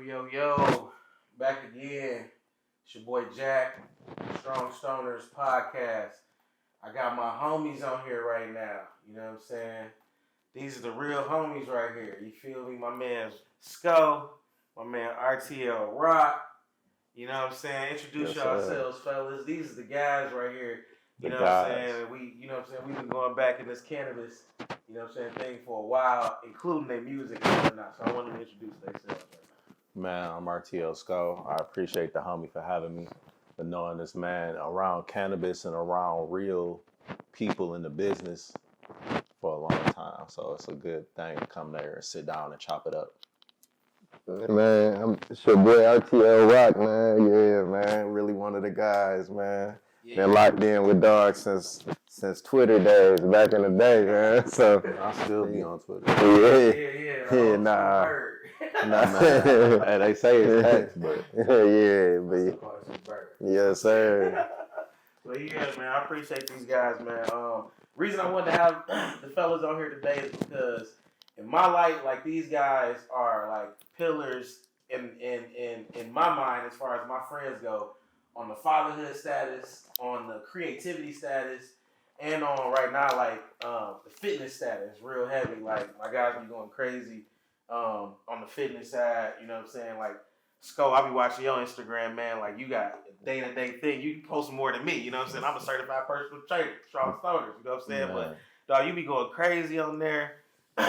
Yo, back again. It's your boy Jack, Strong Stoners Podcast. I got my homies on here right now. You know what I'm saying? These are the real homies right here. You feel me? My man Scoe, my man RTL Rock. You know what I'm saying? Introduce yourselves, fellas. These are the guys right here. You know what I'm saying? We've been going back in this cannabis, thing for a while, including their music and whatnot. So I want to introduce themselves right now. Man, I'm RTL Scoe. I appreciate the homie for having me, for knowing this man around cannabis and around real people in the business for a long time. So it's a good thing to come there and sit down and chop it up. Man, it's your boy RTL Rock, man. Yeah, man. Really one of the guys, man. Yeah. Been locked in with dogs since Twitter days, back in the day, man. So I still be on Twitter. Yeah. Nah. Hey, they say it's X, but yes, sir. But yeah, man, I appreciate these guys, man. Reason I wanted to have the fellas on here today is because in my light, like, these guys are like pillars in my mind as far as my friends go, on the fatherhood status, on the creativity status, and on right now, like, the fitness status, real heavy. Like, my guys be going crazy on the fitness side, you know what I'm saying? Like, Scoe, I be watching your Instagram, man. Like, you got a day-to-day thing. You post more than me, you know what I'm saying? I'm a certified personal trainer, Strong Stoners, you know what I'm saying? But, dog, you be going crazy on there.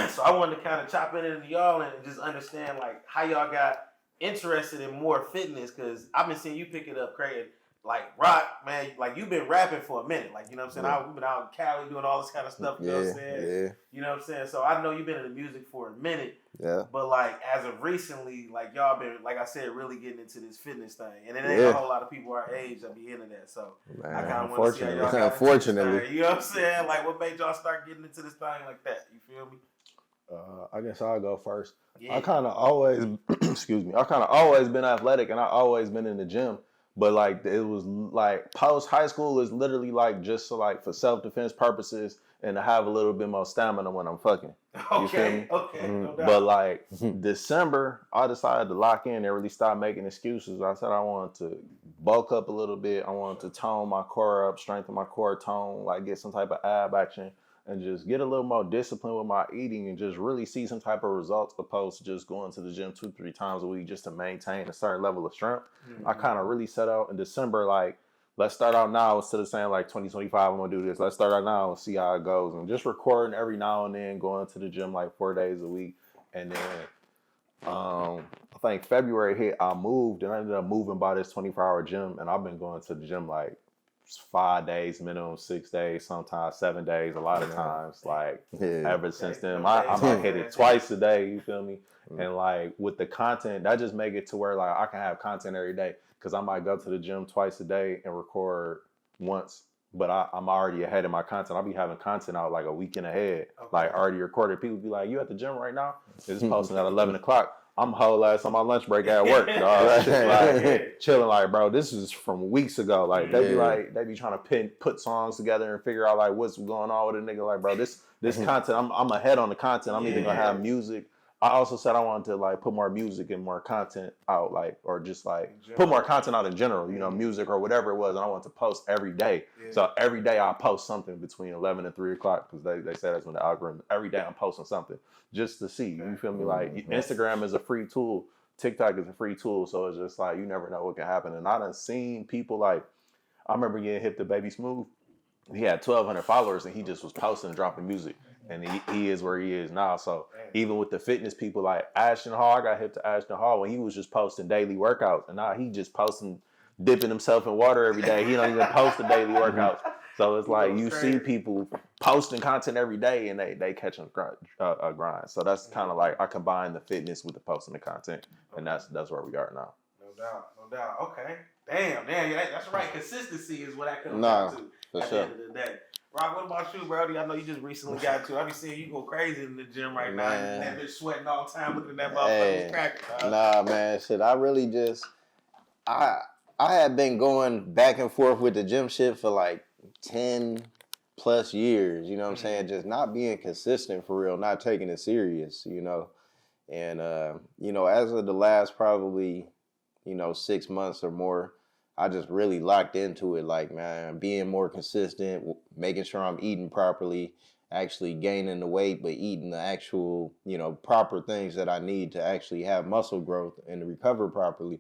So I wanted to kind of chop it into y'all and just understand, like, how y'all got interested in more fitness, because I've been seeing you pick it up crazy. Like, Rock, man, like, you've been rapping for a minute. Like, you know what I'm saying? We've been out in Cali doing all this kind of stuff, you know what I'm saying? Yeah. You know what I'm saying? So I know you've been in the music for a minute. Yeah. But, like, as of recently, like, y'all been, like I said, really getting into this fitness thing. And it ain't a whole lot of people our age that be into that. So man, I kind of want to see how y'all got unfortunately. Into this thing. You know what I'm saying? Like, what made y'all start getting into this thing like that? You feel me? I guess I'll go first. Yeah. I kind of always, I kind of always been athletic, and I always been in the gym. But, like, it was like post high school is literally like just so, like, for self-defense purposes and to have a little bit more stamina when I'm fucking. You feel me? Okay. No doubt. But, like, December, I decided to lock in and really stop making excuses. I said I wanted to bulk up a little bit. I wanted to tone my core up, strengthen my core tone, like, get some type of ab action, and just get a little more discipline with my eating and just really see some type of results, opposed to just going to the gym 2-3 times a week just to maintain a certain level of strength. Mm-hmm. I kind of really set out in December, like, let's start out now instead of saying, like, 2025, I'm going to do this. Let's start out now and see how it goes. And just recording every now and then, going to the gym like 4 days a week. And then I think February hit, I moved, and I ended up moving by this 24-hour gym. And I've been going to the gym like 5 days minimum, 6 days, sometimes 7 days, a lot of times, like, ever since then. I might hit it twice a day, you feel me? And, like, with the content, that just make it to where, like, I can have content every day, because I might go to the gym twice a day and record once, but I'm already ahead of my content. I'll be having content out like a weekend ahead, like, already recorded. People be like, you at the gym right now? It's posting at 11 o'clock. I'm whole ass on my lunch break at work, dog. Like, chilling, like, bro, this is from weeks ago. Like, they be trying to put songs together and figure out, like, what's going on with a nigga. Like, bro, this content, I'm ahead on the content. I'm either gonna have music. I also said I wanted to, like, put more music and more content out, like, or just, like, put more content out in general, you know, music or whatever it was. And I wanted to post every day. Yeah. So every day I post something between 11 and 3 o'clock, because they say that's when the algorithm, every day I'm posting something just to see, you feel me? Like, Instagram is a free tool. TikTok is a free tool. So it's just like, you never know what can happen. And I done seen people, like, I remember getting hip to Baby Smooth. He had 1,200 followers and he just was posting and dropping music. And he is where he is now. So even with the fitness people like Ashton Hall, I got hip to Ashton Hall when he was just posting daily workouts. And now he just posting, dipping himself in water every day. He don't even post the daily workouts. So it's like you see people posting content every day and they catch a grind. So that's kind of like I combine the fitness with the posting the content. And that's where we are now. No doubt. Okay. Damn. That's right. Consistency is what I come down to at the end of the day. Rock, what about you, bro? I know you just recently got to. I be seeing you go crazy in the gym right now. That bitch sweating all the time looking at that motherfucker's cracker. Nah, man, shit. I really just, I had been going back and forth with the gym shit for like 10 plus years. You know what I'm saying? Just not being consistent for real, not taking it serious, you know. And you know, as of the last probably 6 months or more, I just really locked into it. Like, man, being more consistent, making sure I'm eating properly, actually gaining the weight, but eating the actual, proper things that I need to actually have muscle growth and to recover properly.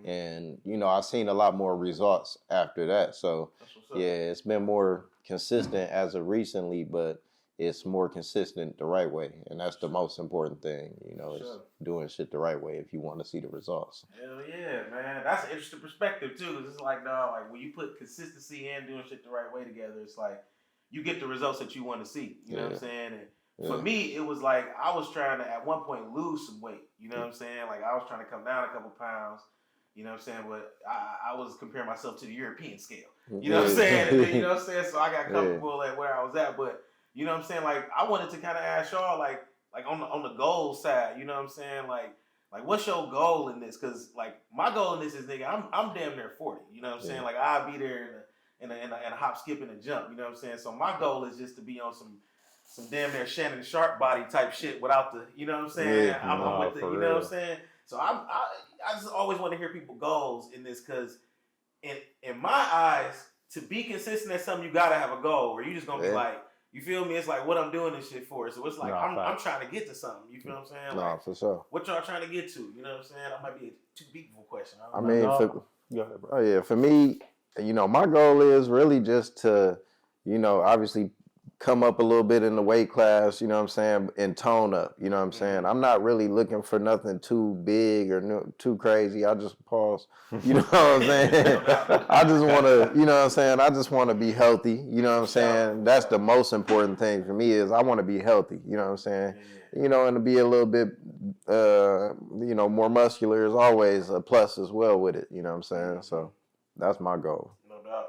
And, I've seen a lot more results after that. So, yeah, it's been more consistent as of recently, but it's more consistent the right way. And that's the most important thing, is doing shit the right way if you want to see the results. Hell yeah, man. That's an interesting perspective, too. 'Cause it's like, no, like when you put consistency and doing shit the right way together, it's like you get the results that you want to see. You know what I'm saying? And for me, it was like I was trying to, at one point, lose some weight. You know what I'm saying? Like I was trying to come down a couple pounds. You know what I'm saying? But I was comparing myself to the European scale. You know what I'm saying? And then, you know what I'm saying? So I got comfortable at where I was at. But, you know what I'm saying? Like, I wanted to kind of ask y'all, like on the goal side, you know what I'm saying? Like what's your goal in this? Because, like, my goal in this is, nigga, I'm damn near 40. You know what I'm saying? Like, I'll be there in a hop, skip, and a jump. You know what I'm saying? So my goal is just to be on some damn near Shannon Sharp body type shit without the, you know what I'm saying? I'm with the, you know what I'm saying? So I just always want to hear people goals in this, because in my eyes, to be consistent at something, you gotta have a goal, or you just gonna be like, you feel me? It's like what I'm doing this shit for. So it's like I'm trying to get to something. You feel what I'm saying? Like, for sure. What y'all trying to get to? You know what I'm saying? That might be a too deep of a question. Go ahead, bro. For me, my goal is really just to, obviously come up a little bit in the weight class, you know what I'm saying, and tone up, you know what I'm saying. I'm not really looking for nothing too big or too crazy. I just pause, you know what I'm saying. I just want to, you know what I'm saying. I just want to be healthy, you know what I'm saying. That's the most important thing for me, is I want to be healthy, you know what I'm saying. And to be a little bit, more muscular is always a plus as well with it, you know what I'm saying. So that's my goal. No doubt.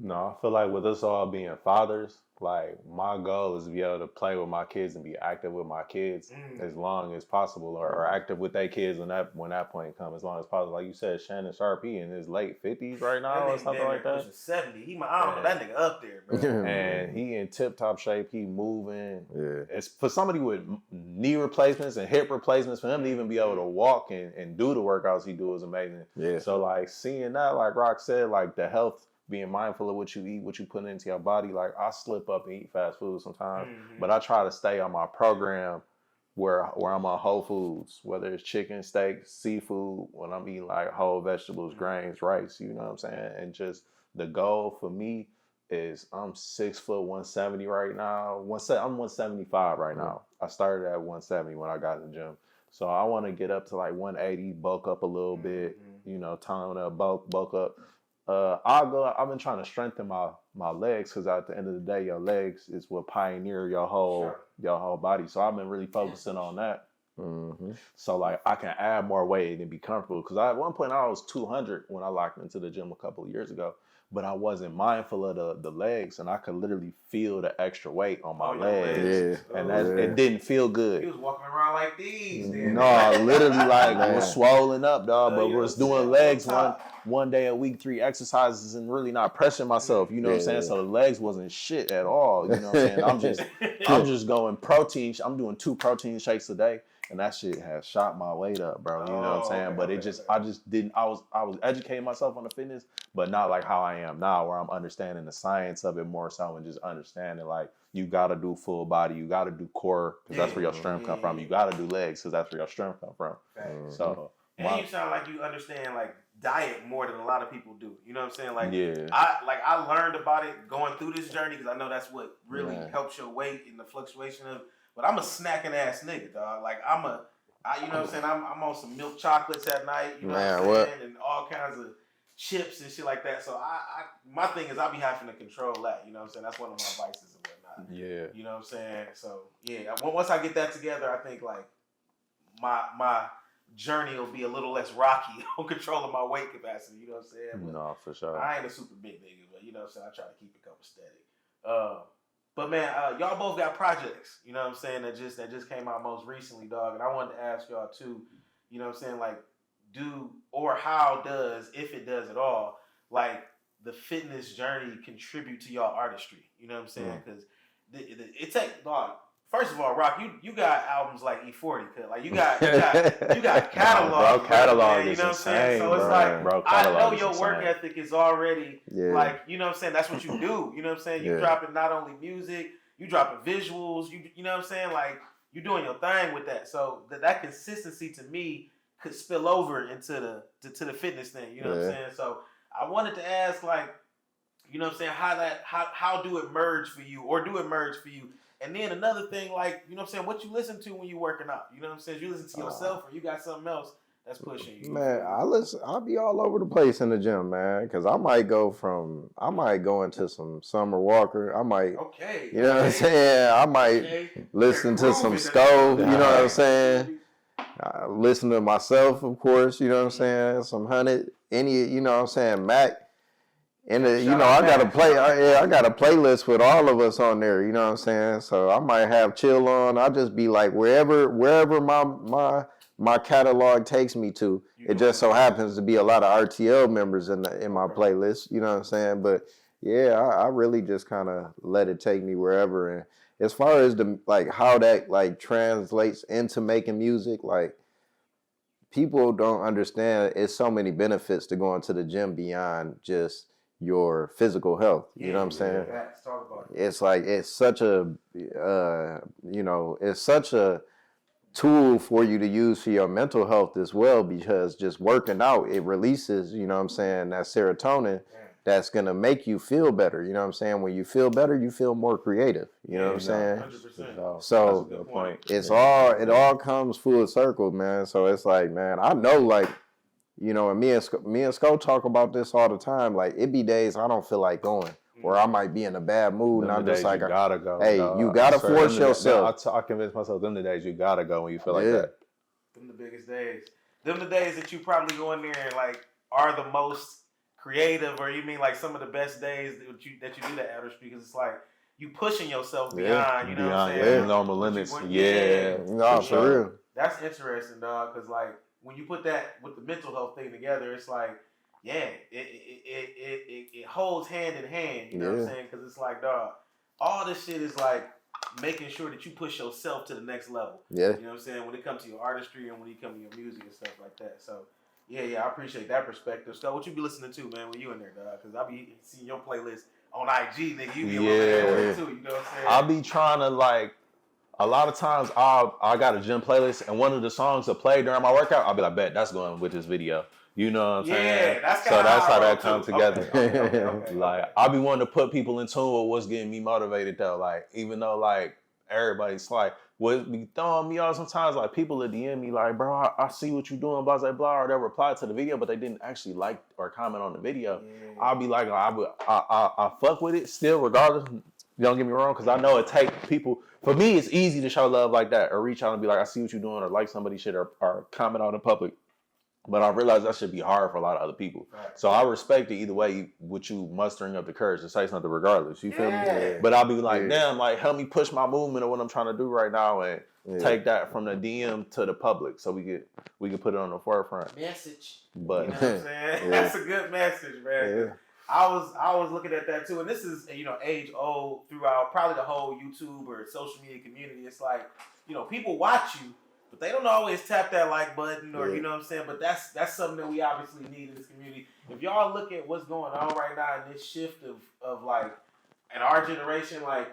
No, I feel like with us all being fathers, like my goal is to be able to play with my kids and be active with my kids as long as possible, or active with their kids when that point comes, as long as possible. Like you said, Shannon Sharp, he in his late 50s right now or something like that. 70. I don't know, that nigga up there, bro. And he in tip top shape. He moving. It's for somebody with knee replacements and hip replacements, for him to even be able to walk and do the workouts he do is amazing. So like seeing that, like Rock said, like the health, being mindful of what you eat, what you put into your body. Like I slip up and eat fast food sometimes, but I try to stay on my program where I'm on whole foods, whether it's chicken, steak, seafood, when I'm eating like whole vegetables, grains, rice, you know what I'm saying? And just the goal for me is I'm 6 foot 170 right now. I'm 175 right now. I started at 170 when I got in the gym. So I want to get up to like 180, bulk up a little bit, tone up, bulk up. I've been trying to strengthen my legs, because at the end of the day, your legs is what pioneer your whole body. So I've been really focusing on that. So like I can add more weight and be comfortable. Because at one point I was 200 when I locked into the gym a couple of years ago, but I wasn't mindful of the legs, and I could literally feel the extra weight on my legs. And it didn't feel good. He was walking around like these. No, I literally it was swollen up, dog. But was doing legs one day a week, 3 exercises, and really not pressing myself. You know what I'm saying? So the legs wasn't shit at all. You know what I'm saying? I'm just going protein. I'm doing 2 protein shakes a day. And that shit has shot my weight up, bro. You know what I'm saying? But I just didn't. I was educating myself on the fitness, but not like how I am now, where I'm understanding the science of it more so, and just understanding like you gotta do full body, you gotta do core, because that's where your strength come from. You gotta do legs, because that's where your strength come from. So, and you sound like you understand like diet more than a lot of people do. You know what I'm saying? Like I learned about it going through this journey, because I know that's what really helps your weight in the fluctuation of. But I'm a snacking ass nigga, dog. Like you know what I'm saying? I'm on some milk chocolates at night, you know what I'm saying? And all kinds of chips and shit like that. So my thing is I be having to control that, you know what I'm saying? That's one of my vices and whatnot. You know what I'm saying? So once I get that together, I think like my journey will be a little less rocky on controlling my weight capacity, you know what I'm saying? But no, for sure. I ain't a super big nigga, but you know what I'm saying? I try to keep it copacetic. But man, y'all both got projects, you know what I'm saying, that just came out most recently, dog. And I wanted to ask y'all too, you know what I'm saying, like how does, if it does at all, like the fitness journey contribute to y'all artistry? You know what I'm saying? Because it takes, dog, First of all, Rock, you got albums like E40, like you got catalog, bro. Catalog man, you is know what I'm saying? insane, So it's bro. like, Bro, I know catalog is your work insane. ethic is already Yeah. like, you know what I'm saying? That's what you do. You know what I'm saying? You Yeah. dropping not only music, you dropping visuals. You know what I'm saying? Like you doing your thing with that. So that consistency to me could spill over into the fitness thing. You know what I'm saying? So I wanted to ask, like, you know what I'm saying, how do it merge for you, or do it merge for you? And then another thing, like, you know what I'm saying, what you listen to when you working out? You know what I'm saying? You listen to yourself, or you got something else that's pushing you? Man, I'll be all over the place in the gym, man, because I might go into some Summer Walker. I might, you know what I'm saying? I might listen to some Scoe, you know what I'm saying? Listen to myself, of course, you know what I'm saying? Some Hundred, you know what I'm saying, Mac. And you know, I got a playlist with all of us on there, you know what I'm saying? So I might have chill on. I'll just be like wherever my catalog takes me to. It just so happens to be a lot of RTL members in my playlist, you know what I'm saying? But yeah, I really just kind of let it take me wherever. And as far as how that like translates into making music, like people don't understand it's so many benefits to going to the gym beyond just your physical health. You know what I'm saying? Let's talk about it. It's like it's such a it's such a tool for you to use for your mental health as well, because just working out, it releases, you know what I'm saying, that serotonin that's going to make you feel better. You know what I'm saying? When you feel better, you feel more creative. You know what I'm saying? 100%. So That's a good point. it all comes full circle, man. So it's like, man, I know, like, you know, and me and Scoe talk about this all the time. Like, it be days I don't feel like going, or I might be in a bad mood, and I'm just like, you gotta go. Hey, dog. you gotta force yourself. I convince myself them the days you gotta go when you feel like that. Them the biggest days. Them the days that you probably go in there and like are the most creative, or you mean like some of the best days that you do that outer street, because it's like you pushing yourself beyond, you know what I'm saying? Normal limits. For real. That's interesting, dog, because like when you put that with the mental health thing together, it's like, yeah, it holds hand in hand, you know what I'm saying? Because it's like, dog, all this shit is like making sure that you push yourself to the next level. Yeah. You know what I'm saying? When it comes to your artistry and when it comes to your music and stuff like that. So, yeah, I appreciate that perspective. So, what you be listening to, man, when you in there, dog? Because I be seeing your playlist on IG, nigga. You be on there too, you know what I'm saying? I'll be trying to, like, a lot of times I got a gym playlist, and one of the songs that play during my workout, I'll be like, bet, that's going with this video. You know what I'm saying? That's so that's how that comes together. Okay. Like, I be wanting to put people in tune with what's getting me motivated, though. Like, even though, like, everybody's like, what be throwing me off sometimes, like, people that DM me, like, bro, I see what you doing, blah, blah, blah, or they reply to the video, but they didn't actually like or comment on the video. Yeah. I'll be like, I fuck with it still, regardless. Don't get me wrong, because I know it takes people. For me, it's easy to show love like that, or reach out and be like, I see what you're doing, or like somebody's shit, or comment on in public. But I realize that should be hard for a lot of other people. Right. So I respect it either way, with you mustering up the courage to say something regardless. You feel me? But I'll be like, damn, like, help me push my movement of what I'm trying to do right now, and take that from the DM to the public, so we can put it on the forefront. Message. But you know what I'm saying? That's a good message, man. Yeah. I was looking at that too, and this is, you know, age old throughout probably the whole YouTube or social media community. It's like, you know, people watch you, but they don't always tap that like button, or you know what I'm saying. But that's something that we obviously need in this community. If y'all look at what's going on right now in this shift of like, in our generation, like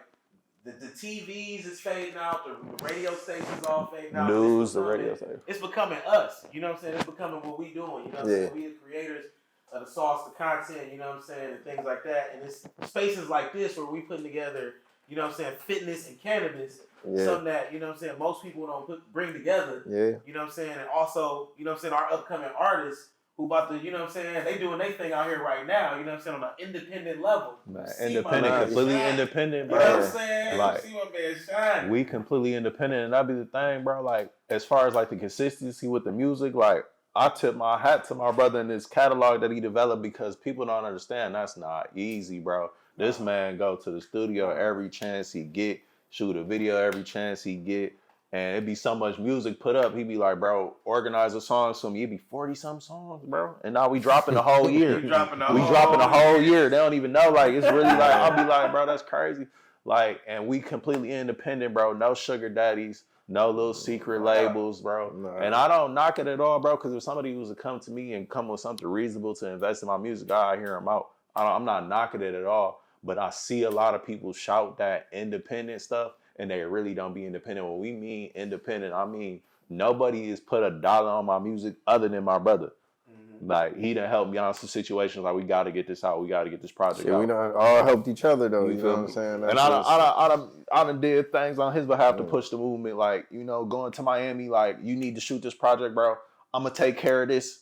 the TVs is fading out, the radio stations all fading out. The radio station. It's becoming us. You know what I'm saying? It's becoming what we doing. You know what I'm saying? We as creators of the sauce, the content, you know what I'm saying, and things like that. And it's spaces like this where we putting together, you know what I'm saying, fitness and cannabis, something that, you know what I'm saying, most people don't bring together. You know what I'm saying? And also, you know what I'm saying, our upcoming artists who about to, you know what I'm saying, they doing their thing out here right now, you know what I'm saying, on an independent level. Man, independent, completely independent, bro. You know what I'm saying? Like, see my man shine. We completely independent, and that'd be the thing, bro. Like, as far as like the consistency with the music, like, I tip my hat to my brother in this catalog that he developed, because people don't understand that's not easy, bro. This man go to the studio every chance he get, shoot a video every chance he get, and it'd be so much music put up. He'd be like, bro, organize a song for me. It'd be 40-some songs, bro. And now we dropping the whole year. We dropping the whole year. They don't even know. Like, it's really like, I'll be like, bro, that's crazy. Like, and we completely independent, bro. No sugar daddies, no little secret labels, bro. Nah. And I don't knock it at all, bro, because if somebody was to come to me and come with something reasonable to invest in my music, I hear them out. I'm not knocking it at all. But I see a lot of people shout that independent stuff, and they really don't be independent. When we mean independent, I mean nobody has put $1 on my music other than my brother. Like, he done helped me out in some situations. Like, we got to get this out. We got to get this project out. We done all helped each other though. You know what I'm saying? And I done did things on his behalf to push the movement. Like, you know, going to Miami. Like, you need to shoot this project, bro. I'm gonna take care of this.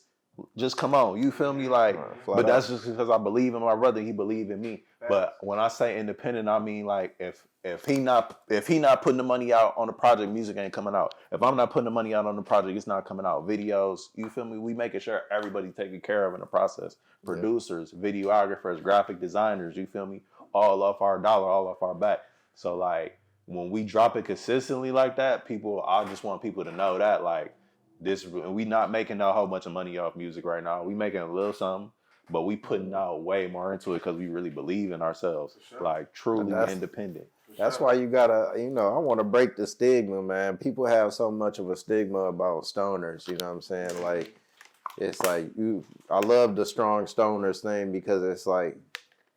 Just come on. You feel me? Like, but that's just because I believe in my brother. He believe in me. But when I say independent, I mean like if he not putting the money out on the project, music ain't coming out. If I'm not putting the money out on the project, it's not coming out. Videos, you feel me? We making sure everybody's taken care of in the process. Producers, videographers, graphic designers, you feel me? All off our dollar, all off our back. So like when we drop it consistently like that, I just want people to know that like this, we not making a whole bunch of money off music right now. We making a little something. But we putting out way more into it because we really believe in ourselves, like truly independent. That's why you gotta, you know, I want to break the stigma, man. People have so much of a stigma about stoners, you know what I'm saying? Like, it's like, I love the strong stoners thing because it's like,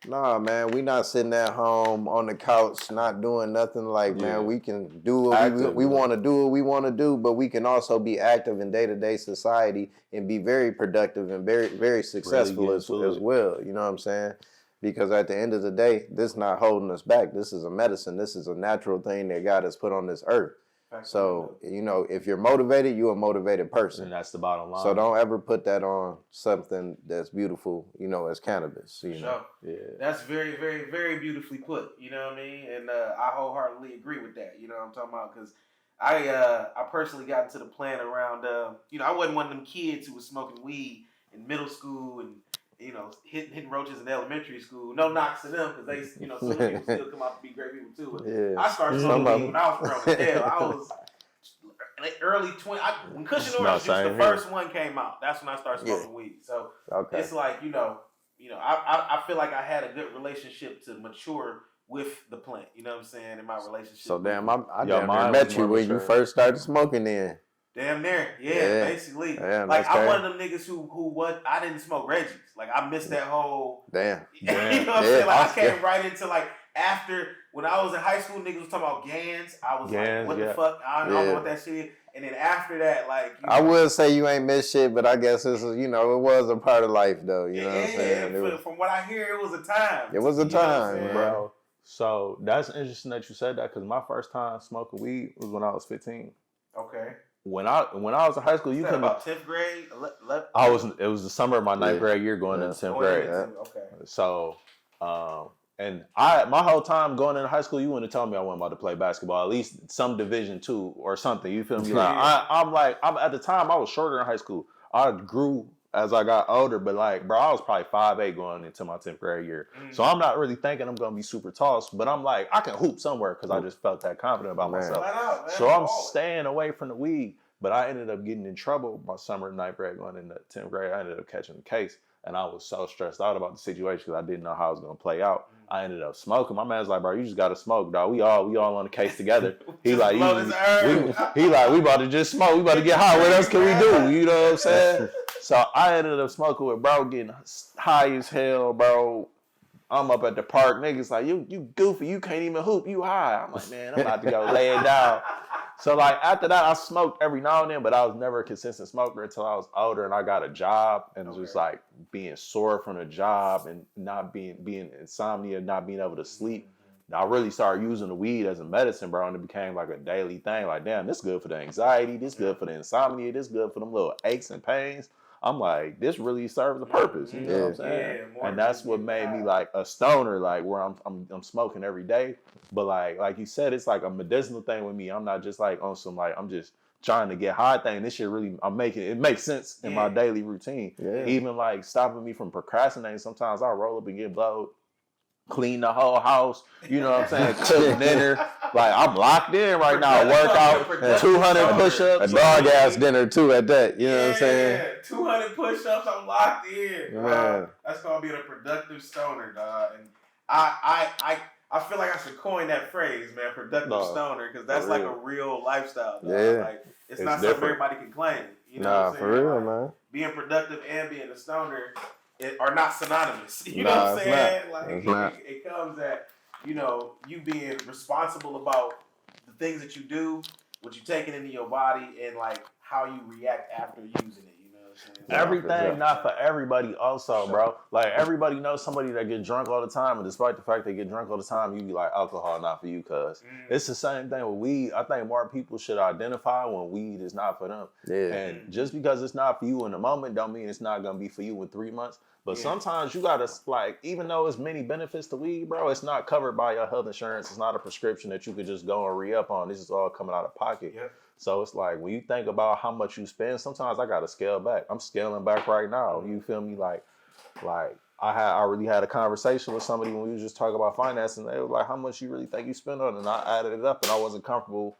nah, man, we not sitting at home on the couch, not doing nothing. Like, man, we can do what we want to do what we want to do, but we can also be active in day-to-day society and be very productive and very, very successful really as well. You know what I'm saying? Because at the end of the day, this is not holding us back. This is a medicine. This is a natural thing that God has put on this earth. So, you know, if you're motivated, you're a motivated person. And that's the bottom line. So don't ever put that on something that's beautiful, you know, as cannabis. You know? Yeah. That's very, very, very beautifully put. You know what I mean? And I wholeheartedly agree with that. You know what I'm talking about? Because I personally got into the plan around, you know, I wasn't one of them kids who was smoking weed in middle school and, you know, hitting roaches in elementary school. No knocks to them because they, you know, some people still come out to be great people too. But I started smoking weed when I was grown as hell. I was like early 20. When Cushion Orange Juice, the first one came out, that's when I started smoking weed. So it's like, you know, I feel like I had a good relationship to mature with the plant. You know what I'm saying? In my relationship. So damn, I met you when you first started smoking then. Damn near, basically. Damn, like I'm one of them niggas who I didn't smoke Reggie's. Like I missed that whole. Damn. You know what I'm saying? Like I came right into like after when I was in high school, niggas was talking about Gans. I was like, what the fuck? I don't know what that shit is. And then after that, like I will say you ain't missed shit, but I guess this is, you know, it was a part of life though. You know what I'm saying? From what I hear, it was a time. It was a time, bro. So that's interesting that you said that because my first time smoking weed was when I was 15. Okay. When I was in high school, you couldn't about 10th grade. 11th? It was the summer of my 9th grade year going into 10th grade. Okay. So, and my whole time going into high school, you wouldn't have told me I wasn't about to play basketball, at least some Division II or something. You feel me? Like I'm at the time I was shorter in high school. I grew as I got older, but like, bro, I was probably 5'8" going into my 10th grade year. So I'm not really thinking I'm gonna be super tall, but I'm like, I can hoop somewhere because I just felt that confident about myself. So I'm staying away from the weed. But I ended up getting in trouble my summer 9th grade going into 10th grade. I ended up catching the case. And I was so stressed out about the situation because I didn't know how it was going to play out. I ended up smoking. My man's like, bro, you just got to smoke, dog. We all on the case together. He like, we about to just smoke. We about to get high. What else can we do? You know what I'm saying? So I ended up smoking with bro, getting high as hell, bro. I'm up at the park. Niggas like, you goofy. You can't even hoop. You high. I'm like, man, I'm about to go lay it down. So like after that, I smoked every now and then, but I was never a consistent smoker until I was older and I got a job and it was just like being sore from the job and not being insomnia, not being able to sleep. I really started using the weed as a medicine, bro, and it became like a daily thing. Like, damn, this good for the anxiety, this good for the insomnia, this good for them little aches and pains. I'm like, this really serves a purpose. You know what I'm saying? And that's what made me like a stoner, like where I'm smoking every day. But like you said, it's like a medicinal thing with me. I'm not just like on some like I'm just trying to get high thing. This shit really it makes sense in my daily routine. Even like stopping me from procrastinating. Sometimes I roll up and get blowed, clean the whole house. You know what I'm saying? Cook dinner. Like I'm locked in right now. Workout, 200 push-ups, a dog ass dinner too at that. You know what I'm saying? Yeah, 200 push-ups. I'm locked in. That's called being a productive stoner, dog. And I feel like I should coin that phrase, man, productive stoner, because that's like a real lifestyle, dog. Yeah. Like it's not something everybody can claim. You know what I'm saying? For real, like, man. Being productive and being a stoner are not synonymous. You know what I'm saying? It comes at, you being responsible about the things that you do, what you taking into your body, and like how you react after using it. You know what I'm saying? Everything not for everybody also, bro. Like everybody knows somebody that get drunk all the time, and despite the fact they get drunk all the time, you be like, alcohol not for you, cuz. It's the same thing with weed. I think more people should identify when weed is not for them. Yeah. And just because it's not for you in the moment don't mean it's not gonna be for you in 3 months. But sometimes you gotta, like, even though it's many benefits to weed, bro, it's not covered by your health insurance. It's not a prescription that you could just go and re-up on. This is all coming out of pocket. Yep. So it's like, when you think about how much you spend, sometimes I gotta scale back. I'm scaling back right now. You feel me? Like I really had a conversation with somebody when we was just talking about finance, and they were like, how much you really think you spend on it? And I added it up, and I wasn't comfortable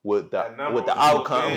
with the outcome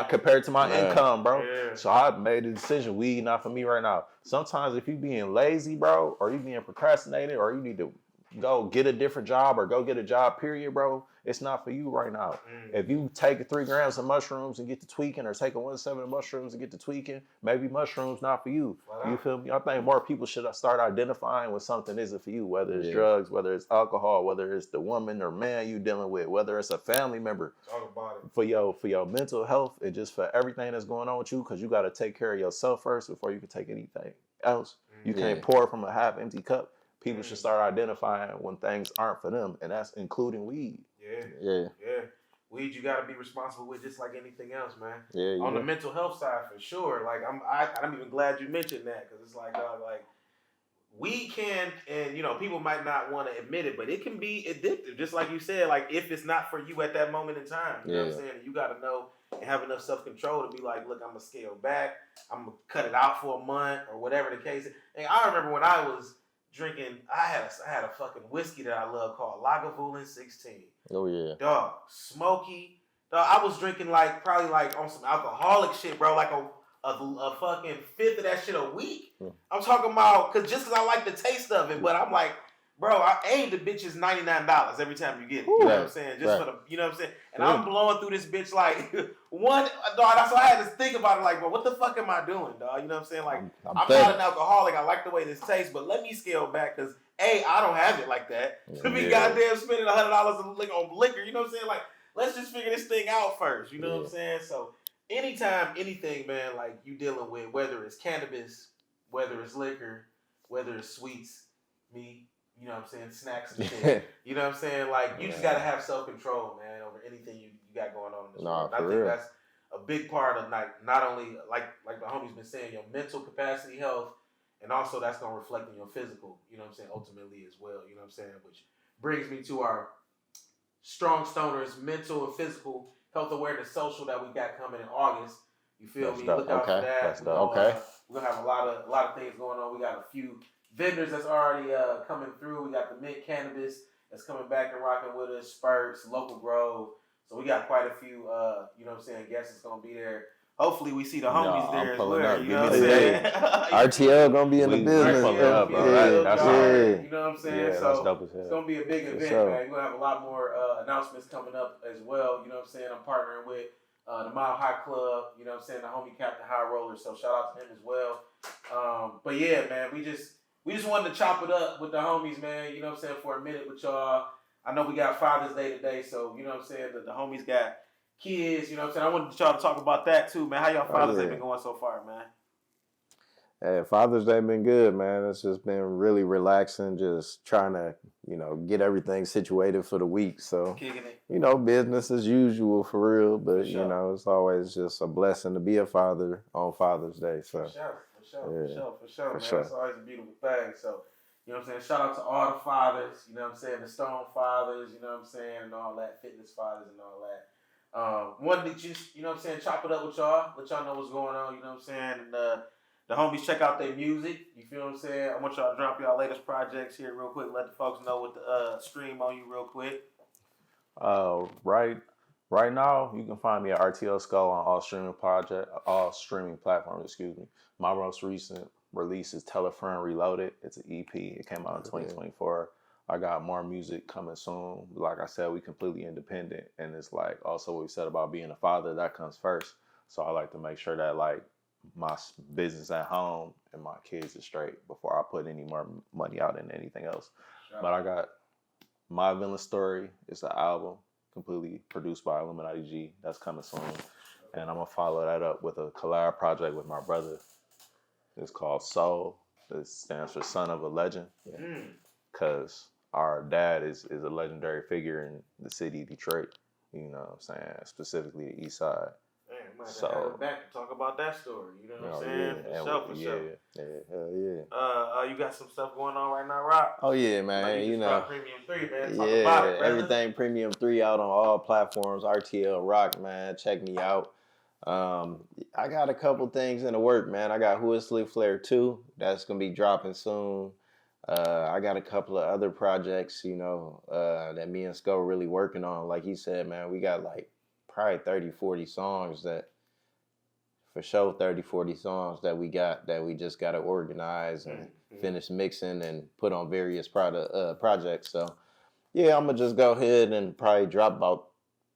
compared to my income, bro. Yeah. So I made a decision. Weed not for me right now. Sometimes if you being lazy, bro, or you being procrastinated, or you need to go get a different job or go get a job, period, bro, it's not for you right now. If you take 3 grams of mushrooms and get to tweaking, or take a 1/7 of mushrooms and get to tweaking, maybe mushrooms not for you. You feel me? I think more people should start identifying when something isn't for you, whether it's drugs, whether it's alcohol, whether it's the woman or man you dealing with, whether it's a family member. Talk about it. For your mental health and just for everything that's going on with you, because you got to take care of yourself first before you can take anything else. You can't pour from a half empty cup. People should start identifying when things aren't for them, and that's including weed. Yeah. Weed, you gotta be responsible with, just like anything else, man. On the mental health side, for sure. Like I'm even glad you mentioned that, because it's like, like weed can, and people might not want to admit it, but it can be addictive. Just like you said, like if it's not for you at that moment in time, you know what I'm saying? You gotta know and have enough self-control to be like, look, I'm gonna scale back. I'm gonna cut it out for a month or whatever the case is. And I remember when I was drinking, I had a fucking whiskey that I love called Lagavulin 16. Oh yeah. Dog, smoky. Dog, I was drinking probably on some alcoholic shit, bro. Like a fucking fifth of that shit a week. I'm talking about, cause I like the taste of it, but I'm like, bro, I aim the bitches $99 every time you get it. You know what I'm saying? Just for the, you know what I'm saying? And I'm blowing through this bitch like one, dog. That's why I had to think about it. Like, bro, what the fuck am I doing, dog? You know what I'm saying? Like, I'm not an alcoholic. I like the way this tastes, but let me scale back, because I don't have it like that. To be goddamn spending $100 on liquor. You know what I'm saying? Like, let's just figure this thing out first. You know what I'm saying? So anytime, anything, man, like you dealing with, whether it's cannabis, whether it's liquor, whether it's sweets, meat, you know what I'm saying, snacks and shit. You know what I'm saying? Like, you just gotta have self-control, man, over anything you got going on in this world. I think that's a big part of not only like the homie's been saying, your mental capacity, health, and also that's gonna reflect in your physical, you know what I'm saying, ultimately as well. You know what I'm saying? Which brings me to our Strong Stoners mental and physical health awareness social that we got coming in August. You feel me? Look out for that. We're gonna have a lot of things going on. We got a few vendors that's already coming through. We got the Mint Cannabis that's coming back and rocking with us, Spurts, Local Grove. So we got quite a few, you know what I'm saying, guests that's going to be there. Hopefully we see the homies there as well. You know what I'm saying? RTL going to be in the business. You know what I'm saying? Yeah, so dope as hell. It's going to be a big event, man. We're going to have a lot more announcements coming up as well. You know what I'm saying? I'm partnering with the Mile High Club, you know what I'm saying, the homie Captain High Roller. So shout out to him as well. But yeah, man, we just wanted to chop it up with the homies, man, you know what I'm saying, for a minute with y'all. I know we got Father's Day today, so you know what I'm saying, the homies got kids, you know what I'm saying. I wanted y'all to talk about that too, man. How y'all Father's Day been going so far, man? Hey, Father's Day been good, man. It's just been really relaxing, just trying to, get everything situated for the week. So, business as usual for real, but it's always just a blessing to be a father on Father's Day. So. For sure, man. That's always a beautiful thing. So, you know what I'm saying? Shout out to all the fathers, you know what I'm saying? The Stone fathers, you know what I'm saying? And all that, fitness fathers and all that. Wanted to just, you know what I'm saying, chop it up with y'all, let y'all know what's going on, you know what I'm saying? And the homies check out their music, you feel what I'm saying? I want y'all to drop y'all latest projects here real quick, let the folks know what the stream on you real quick. Right now, you can find me at RTL Scoe on all streaming platforms, My most recent release is Tell a Friend Reloaded. It's an EP. It came out in 2024. I got more music coming soon. Like I said, we completely independent, and it's like also what we said about being a father, that comes first. So I like to make sure that like my business at home and my kids are straight before I put any more money out into anything else. Sure. But I got My Villain Story. It's an album completely produced by Illuminati G. That's coming soon. And I'm going to follow that up with a collab project with my brother. It's called Soul. It stands for Son of a Legend. Because our dad is a legendary figure in the city of Detroit. You know what I'm saying? Specifically the East Side. Man, might have to have it back to talk about that story. You know what I'm saying? Yeah, For sure. Hell yeah. You got some stuff going on right now, Rock? Oh yeah, man. Like you know, Premium 3, man. Talk about it, brother. Everything Premium 3 out on all platforms. RTL Rock, man. Check me out. I got a couple things in the work, man. I got Who is Slick Flair 2. That's gonna be dropping soon. I got a couple of other projects, you know, that me and Scoe really working on. Like he said, man, we got like probably 30, 40 songs that, for sure, 30, 40 songs that we just got to organize and finish mixing and put on various projects. So, yeah, I'm going to just go ahead and probably drop about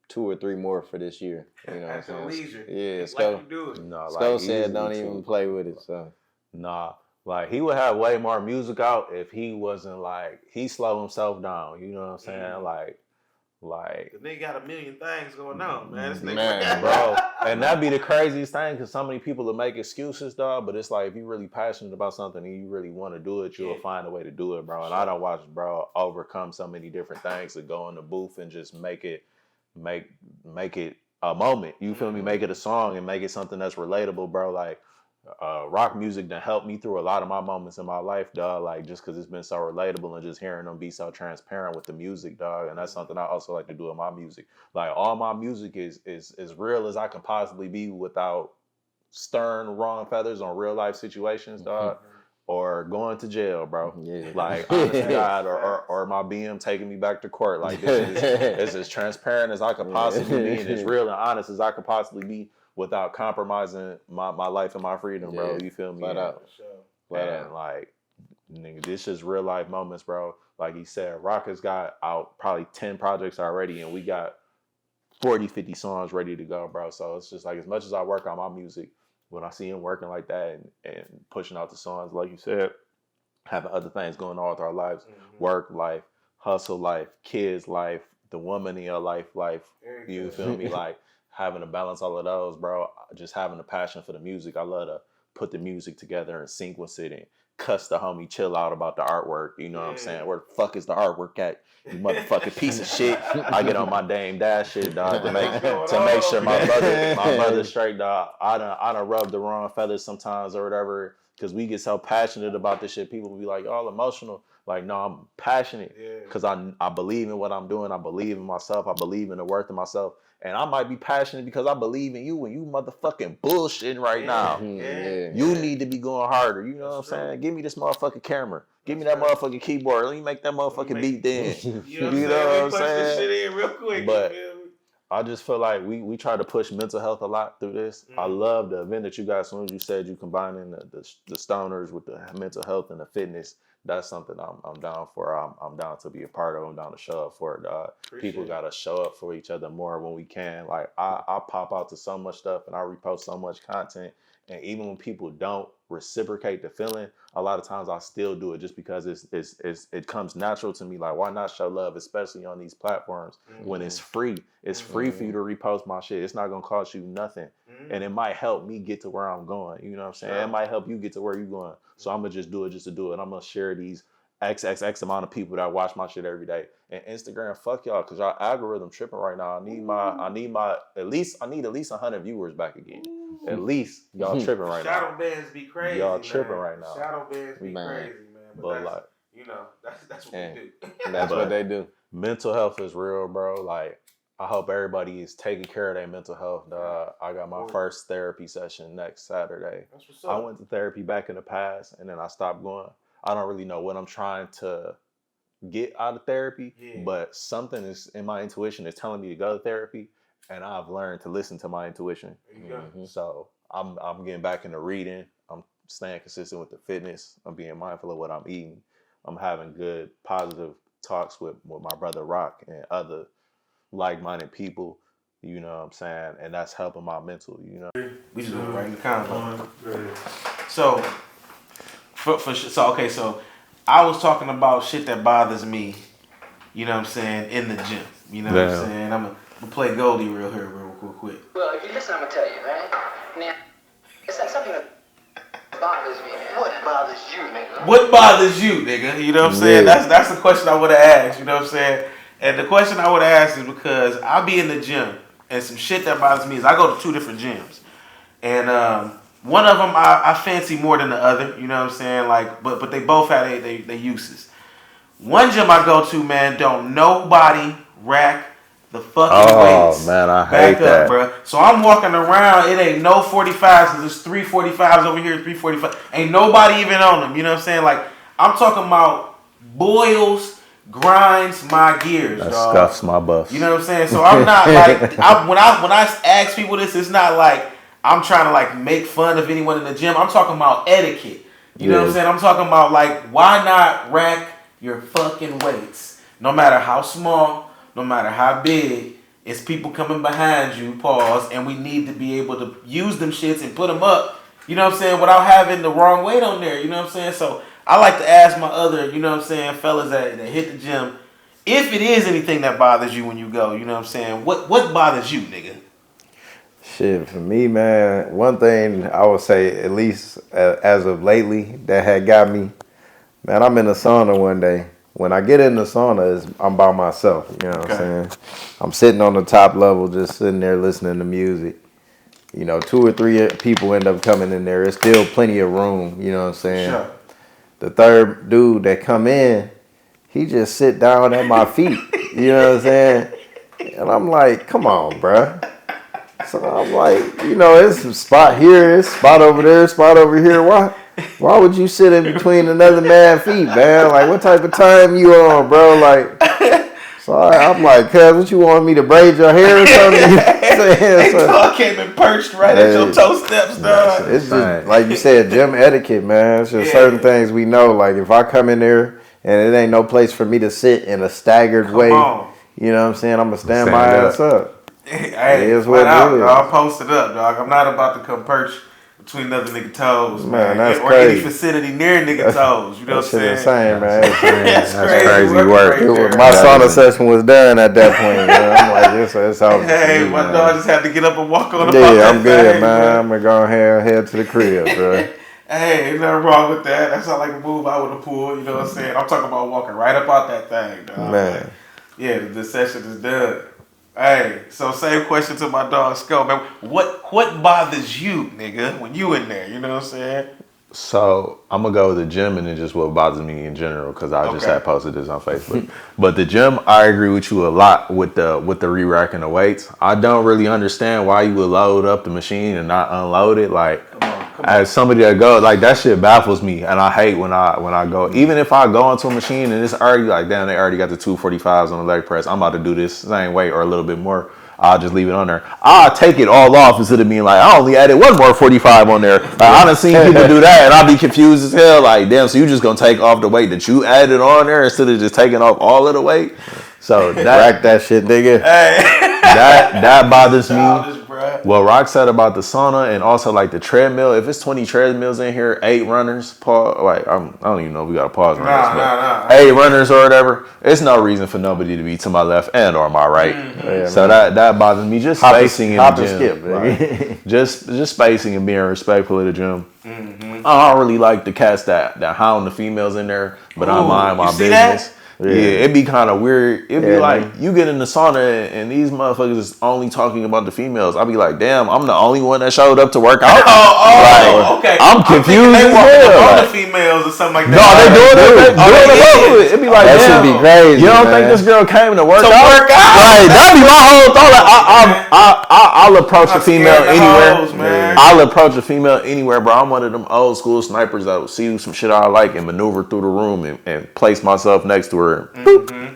2 or 3 more for this year. You know what I'm saying? Leisure. Yeah, Scoe. Like you do it. No, Scoe like said don't even play with it, so. Nah. Like, he would have way more music out if he wasn't like, he slowed himself down. You know what I'm saying? Like, the nigga got a million things going on, man. This nigga, Man, bro. And that'd be the craziest thing, because so many people will make excuses, dog. But it's like, if you're really passionate about something and you really want to do it, you'll find a way to do it, bro. And I don't watch bro overcome so many different things to go in the booth and just make it a moment. You feel me? Make it a song and make it something that's relatable, bro. Like, rock music that helped me through a lot of my moments in my life, dog. Like, just because it's been so relatable and just hearing them be so transparent with the music, dog. And that's something I also like to do in my music. Like, all my music is as real as I can possibly be without stern, wrong feathers on real life situations, dog. Or going to jail, bro. Yeah. Like, honest to God, or my BM taking me back to court. Like, this is as transparent as I could possibly be, and as real and honest as I could possibly be, without compromising my life and my freedom, bro. You feel me? Flat out. And like, nigga, this is real life moments, bro. Like he said, Rock has got out probably 10 projects already, and we got 40, 50 songs ready to go, bro. So it's just like, as much as I work on my music, when I see him working like that and pushing out the songs, like you said, having other things going on with our lives, work life, hustle life, kids life, the woman in your life, you feel me? Like, having to balance all of those, bro. Just having a passion for the music. I love to put the music together and sequence it and cuss the homie Chill out about the artwork. You know what I'm saying? Where the fuck is the artwork at? You motherfucking piece of shit. I get on my Dame Dash shit, dog, to make sure my brother's straight, dog. I done rub the wrong feathers sometimes or whatever, because we get so passionate about this shit. People be like, all emotional. Like, no, I'm passionate because I believe in what I'm doing. I believe in myself. I believe in the worth of myself. And I might be passionate because I believe in you, and you motherfucking bullshitting right now. You need to be going harder. You know what I'm saying? Give me this motherfucking camera. Give me that motherfucking keyboard. Let me make that motherfucking beat then. You know what I'm saying? Push this shit in real quick. But I just feel like we try to push mental health a lot through this. I love the event that you got. As soon as you said you combining the stoners with the mental health and the fitness, that's something I'm down for. I'm down to be a part of. I'm down to show up for it. People got to show up for each other more when we can. Like, I pop out to so much stuff and I repost so much content. And even when people don't reciprocate the feeling, a lot of times I still do it just because it comes natural to me. Like, why not show love, especially on these platforms when it's free? It's free for you to repost my shit. It's not gonna cost you nothing, and it might help me get to where I'm going. You know what I'm saying? It might help you get to where you're going. So I'm gonna just do it just to do it. I'm gonna share these XXX amount of people that watch my shit every day. And Instagram, fuck y'all, cause y'all algorithm tripping right now. I need at least 100 viewers back again. At least y'all tripping right now. Shadow bands be crazy. Y'all tripping right now. Shadow bands be crazy, man. But like, you know, that's what we do. That's what they do. Mental health is real, bro. Like, I hope everybody is taking care of their mental health, dog. I got my first therapy session next Saturday. That's what's up. I went to therapy back in the past, and then I stopped going. I don't really know what I'm trying to get out of therapy, but something is in my intuition is telling me to go to therapy, and I've learned to listen to my intuition. So I'm getting back into reading. I'm staying consistent with the fitness. I'm being mindful of what I'm eating. I'm having good, positive talks with my brother Rock and other like-minded people. You know what I'm saying? And that's helping my mental. You know. We just doing it right in the combo. So, so I was talking about shit that bothers me. You know what I'm saying, in the gym. You know what I'm saying? I'm gonna play Goldie real quick. Well, if you listen, I'm gonna tell you, right? Now, it's like something that bothers me, man. What bothers you, nigga? What bothers you, nigga? You know what I'm saying? That's the question I would have asked. You know what I'm saying? And the question I would have asked is because I be in the gym and some shit that bothers me is I go to 2 different gyms, and one of them I fancy more than the other. You know what I'm saying? Like, but they both have they uses. One gym I go to, man, don't nobody rack the fucking weights. Oh man, I hate that, bro. So I'm walking around, it ain't no 45s because there's 3 45s over here, 3 45s. Ain't nobody even on them. You know what I'm saying? Like, I'm talking about boils, grinds my gears, that dog. scuffs my buffs. You know what I'm saying? So I'm not like when I ask people this, it's not like I'm trying to like make fun of anyone in the gym. I'm talking about etiquette. You know what I'm saying? I'm talking about like, why not rack your fucking weights? No matter how small, no matter how big, it's people coming behind you, pause, and we need to be able to use them shits and put them up, you know what I'm saying, without having the wrong weight on there, you know what I'm saying? So I like to ask my other, you know what I'm saying, fellas that hit the gym, if it is anything that bothers you when you go, you know what I'm saying, what bothers you, nigga? Shit, for me, man, one thing I would say, at least as of lately, that had got me, man, I'm in the sauna one day. When I get in the sauna, I'm by myself, you know what I'm saying? I'm sitting on the top level, just sitting there listening to music. You know, 2 or 3 people end up coming in there. There's still plenty of room, you know what I'm saying? Sure. The third dude that come in, he just sit down at my feet, you know what I'm saying? And I'm like, come on, bruh. So I'm like, you know, it's a spot here, it's a spot over there, spot over here. Why would you sit in between another man's feet, man? Like, what type of time you on, bro? Like, so I'm like, cuz, what you want me to braid your hair or something? Dog came and perched right at your toe steps, dog. It's just, like you said, gym etiquette, man. It's just certain things we know. Like, if I come in there and it ain't no place for me to sit in a staggered way, you know what I'm saying? I'm going to stand my ass up. Hey, it is what it is. I'll post it up, dog. I'm not about to come perch between other nigga toes, man. That's or crazy. Any facility near nigga toes. You know what I'm saying? Insane, man. That's crazy work. Right my sauna session was done at that point, man. I'm like, it's over. Hey, my dog just had to get up and walk on the Yeah, I'm good, man. I'm going to go ahead and head to the crib, bro. Hey, ain't nothing wrong with that. That's not like a move I would have pulled. You know what I'm saying? I'm talking about walking right up out that thing, dog. Man. Like, yeah, the session is done. Hey, so same question to my dog Scoe, man. What bothers you, nigga, when you in there? You know what I'm saying? So I'm gonna go with the gym and then just what bothers me in general because I just had posted this on Facebook. But the gym, I agree with you a lot with the re-racking the weights. I don't really understand why you would load up the machine and not unload it. Like, as somebody that goes, like, that shit baffles me, and I hate when I go. Even if I go into a machine and it's already like, damn, they already got the 245s on the leg press. I'm about to do this same weight or a little bit more. I'll just leave it on there. I'll take it all off instead of being like, I only added one more 45 on there. Like, I done seen people do that, and I'll be confused as hell. Like, damn, so you just gonna take off the weight that you added on there instead of just taking off all of the weight? So rack that shit, nigga. That bothers me. What Rock said about the sauna and also like the treadmill. If it's 20 treadmills in here, 8 runners, like I don't even know if we got to pause on this, but 8 runners or whatever, it's no reason for nobody to be to my left and or my right. Yeah, so that bothers me. Just spacing in the gym. Skip, right? just spacing and being respectful of the gym. I don't really like the cats that hound the females in there, but I mind my business. Yeah, it'd be kind of weird. It'd be like, you get in the sauna and these motherfuckers is only talking about the females. I'd be like, damn, I'm the only one that showed up to work out. Okay. I'm confused as hell. All the females or something like that. No, they doing it. It'd be like, that damn, should be crazy. You don't think this girl came to work out? Right, that'd be my whole thought. I'll approach a female anywhere. I'll approach a female anywhere, bro. I'm one of them old school snipers that will see some shit I like and maneuver through the room and place myself next to her.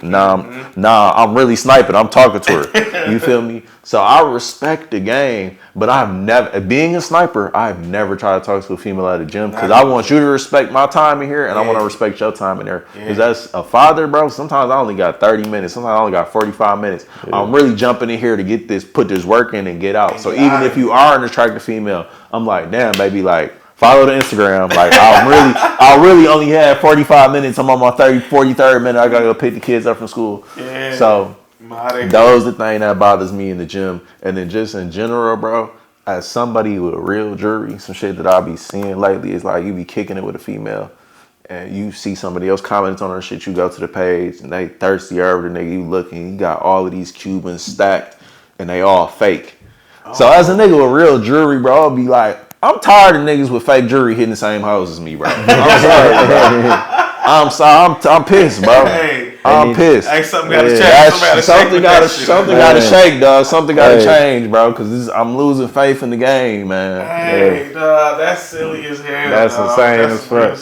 Nah, I'm really sniping. I'm talking to her. You feel me? So I respect the game, but I've never, being a sniper, I've never tried to talk to a female at a gym because I want you to respect my time in here and I want to respect your time in there. Because as a father, bro, sometimes I only got 30 minutes, sometimes I only got 45 minutes. I'm really jumping in here to get this, put this work in and get out. So even if you are an attractive female, I'm like, damn, baby, like, follow the Instagram. Like, I really only had 45 minutes. I'm on my 43rd minute. I gotta go pick the kids up from school. Yeah. So those the thing that bothers me in the gym. And then just in general, bro, as somebody with real jewelry, some shit that I be seeing lately is like you be kicking it with a female and you see somebody else comments on her shit, you go to the page and they thirsty over the nigga, you looking, you got all of these Cubans stacked and they all fake. So as a nigga with real jewelry, bro, I'll be like, I'm tired of niggas with fake jewelry hitting the same hoes as me, bro. I'm sorry, bro. I'm sorry. I'm pissed, bro. I'm pissed. Hey, something gotta change. Something gotta shake, dog. Something gotta change, bro. Because I'm losing faith in the game, man. Hey, dog, that's silly as hell. That's insane as fuck.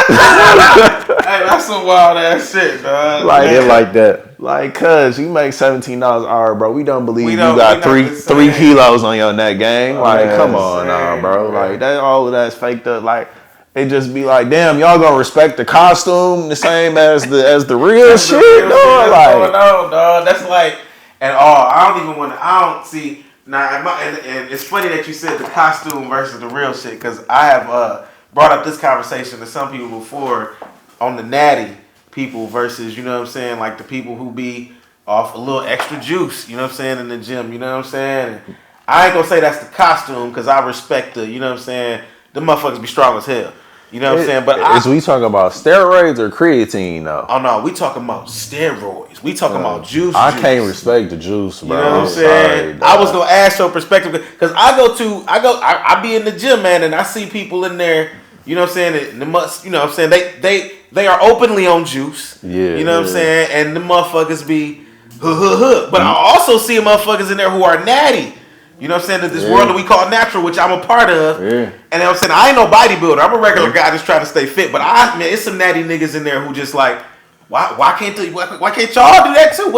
Hey, that's some wild ass shit, dog. Like that. Like, cuz you make $17 an hour, bro. We don't believe you got three kilos on your neck, gang. Like, come on now, bro. Like, that all of that's faked up. Like, it just be like, damn, y'all gonna respect the costume the same as the real shit, dog. Like, going on, dog. That's like, and all. I don't even want to. I don't see now. And it's funny that you said the costume versus the real shit because I have brought up this conversation to some people before on the natty people versus, you know what I'm saying, like the people who be off a little extra juice, you know what I'm saying, in the gym, you know what I'm saying. And I ain't gonna say that's the costume because I respect the, you know what I'm saying. The motherfuckers be strong as hell. You know what I'm saying? But is we talking about steroids or creatine though? Oh no, we talking about steroids. We talking about juice. I can't respect the juice, bro. You know what I'm saying? I was gonna ask your perspective because I be in the gym, man, and I see people in there. You know what I'm saying? You know what I'm saying? They are openly on juice. Yeah. You know what I'm saying? And the motherfuckers be But I also see motherfuckers in there who are natty. You know what I'm saying? That this world that we call natural, which I'm a part of. Yeah. And I'm saying I ain't no bodybuilder. I'm a regular guy just trying to stay fit. But man, it's some natty niggas in there who just like, why can't y'all do that too?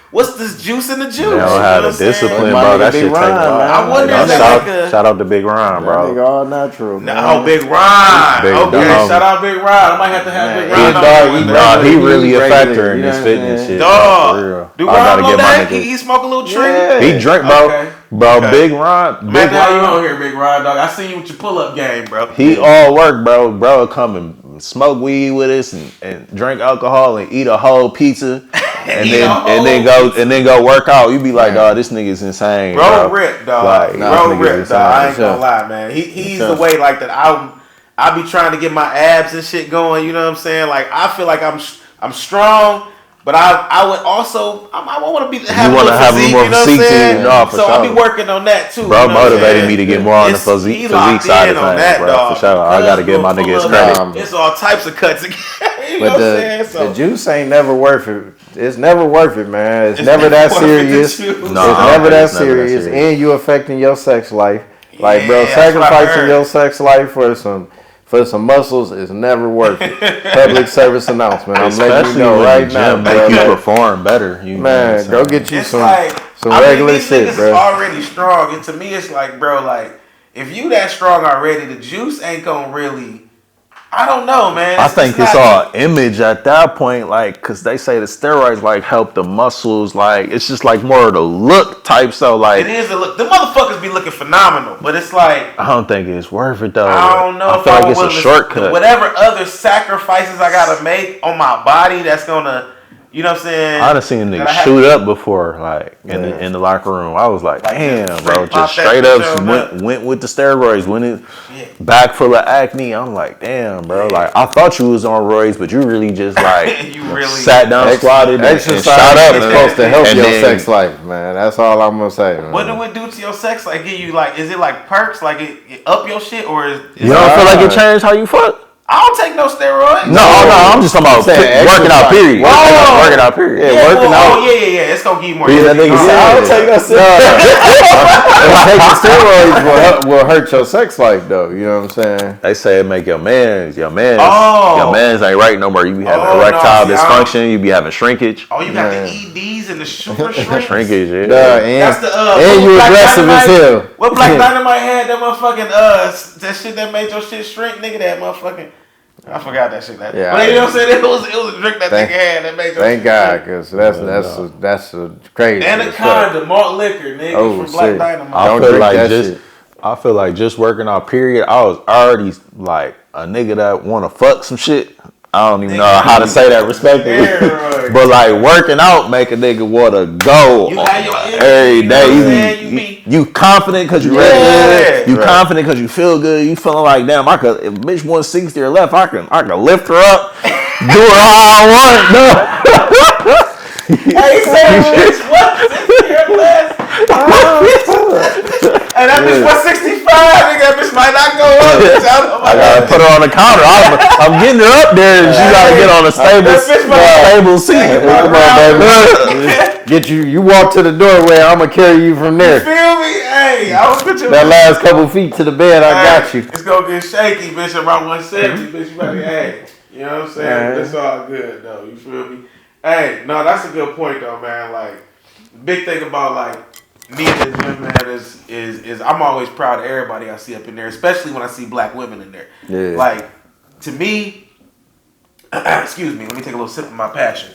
What's this juice in the juice? They don't have the discipline, bro. That shit take I wonder if shout out to Big Ron, bro. Nigga all natural. No, Big Ron. Okay, shout out Big Ron. I might have to have Big Ron. He really a factor in this fitness shit. Dog. Do Ron know that? He smoke a little tree? He drink, bro. Bro, Big Ron. Big Ron. You on here, Big Ron, dog. I seen you with your pull-up game, bro. He all work, bro. Bro, come and smoke weed with us and drink alcohol and eat a whole pizza. And then go work out. You be like, dog, this nigga's insane. Bro, rip, dog. Bro, rip, dog. I ain't gonna lie, man. He's the way like that. I be trying to get my abs and shit going. You know what I'm saying? Like I feel like I'm strong, but I would also I want to have a little physique. You know what I'm saying? So I'll be working on that too. Bro, motivated me to get more on the physique side of things, bro. For sure, I gotta give my niggas credit. It's all types of cuts again. You know what I'm saying? The juice ain't never worth it. It's never worth it, man. It's never that serious. It's never that serious. And you affecting your sex life. Like, bro, sacrificing your sex life for some muscles is never worth it. Public service announcement. I'm letting you know right now. Make you perform better. Man, go get you some regular shit, bro. It's already strong. And to me, it's like, bro, like, if you that strong already, the juice ain't gonna really... I don't know, man. I think it's all image at that point, like, because they say the steroids, like, help the muscles. Like, it's just, like, more of the look type. So, like... It is a look. The motherfuckers be looking phenomenal, but it's like... I don't think it's worth it, though. I don't know. I feel like it's a shortcut. Whatever other sacrifices I got to make on my body that's going to... You know what I'm saying? I done seen a nigga shoot up before, like, in the locker room. I was like, damn, bro. Just straight up went with the steroids. Went back full of acne. I'm like, damn, bro. Like, I thought you was on roids, but you really just, like, sat down, squatted, and shot up. It's supposed to help your sex life, man. That's all I'm going to say, man. What do it do to your sex life? Give you, like, is it like perks? Like, it up your shit? Or is you don't feel like it changed how you fuck? I don't take no steroids. No, I'm just talking about working out. Period. Working out. Period. Yeah, working out. Oh, yeah. It's gonna give you more. That nigga said, I don't take no steroids will hurt your sex life though. You know what I'm saying? They say it make your mans ain't right no more. You be having erectile dysfunction. You be having shrinkage. Oh, you got the EDs and the super shrinkage. Yeah. That's the and you aggressive as hell. What Black Dynamite had that motherfucking that shit that made your shit shrink, nigga. That motherfucking. I forgot that shit. But you know what I'm saying? It was a drink that nigga had that made your Thank God, because that's crazy. Anaconda, malt liquor, nigga, from Black Dynamite. I feel like just working out, period. I was already like a nigga that want to fuck some shit. I don't even know how to say that respectfully. But like working out make a nigga want to go every day. You confident because you ready. You confident because you feel good. You feeling like, damn, I could, if bitch 160 or left, I can lift her up, do her how I want. Hey, say bitch 160 or less. And that bitch 165, nigga, that bitch might not go up. I gotta put her on the counter. I'm getting her up there, and she gotta get on a stable seat. Come on, baby. Get you walk to the doorway. I'm gonna carry you from there. You feel me? Hey, I was put you that last couple feet to the bed. I got you. It's gonna get shaky, bitch. Around 170, bitch. You better, hey, you know what I'm saying? It's all good though. You feel me? Hey, no, that's a good point though, man. Like, the big thing about like me in the gym, man, is I'm always proud of everybody I see up in there, especially when I see black women in there. Yeah. Like, to me, excuse me, let me take a little sip of my passion.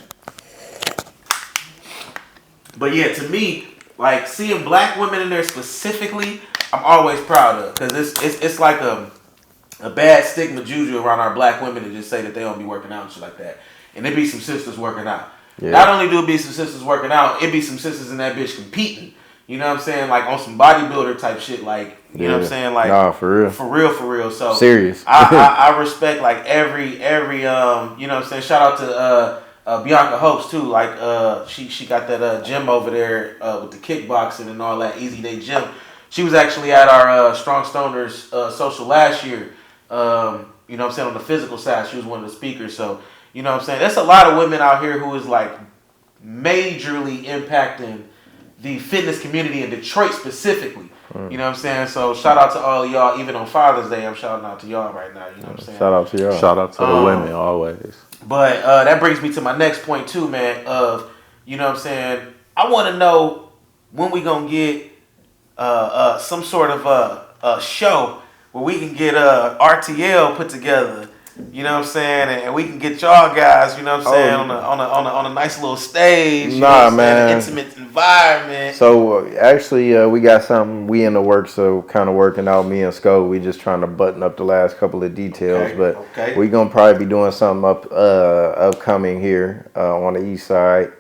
But yeah, to me, like seeing black women in there specifically, I'm always proud of, because it's like a bad stigma juju around our black women to just say that they don't be working out and shit like that. And it be some sisters working out. Yeah. Not only do it be some sisters working out, it be some sisters in that bitch competing. You know what I'm saying? Like on some bodybuilder type shit. Like, you know what I'm saying? Like, nah, for real. For real. So serious. I respect like every you know what I'm saying? Shout out to Bianca Hopes too. Like she got that gym over there with the kickboxing and all that Easy Day gym. She was actually at our Strong Stoners social last year. You know what I'm saying? On the physical side, she was one of the speakers. So, you know what I'm saying? There's a lot of women out here who is like majorly impacting the fitness community in Detroit specifically. You know what I'm saying? So shout out to all of y'all. Even on Father's Day, I'm shouting out to y'all right now. You know what I'm saying? Shout out to y'all. Shout out to the women always. But that brings me to my next point too, man. Of, you know what I'm saying? I want to know when we gonna get some sort of a show where we can get RTL put together. You know what I'm saying? And we can get y'all guys, you know what I'm saying, on a nice little stage. Nah, man. An intimate environment. So actually, we got something we in the works, so kind of working out. Me and Scoe, we just trying to button up the last couple of details, but we gonna probably be doing something upcoming here on the east side.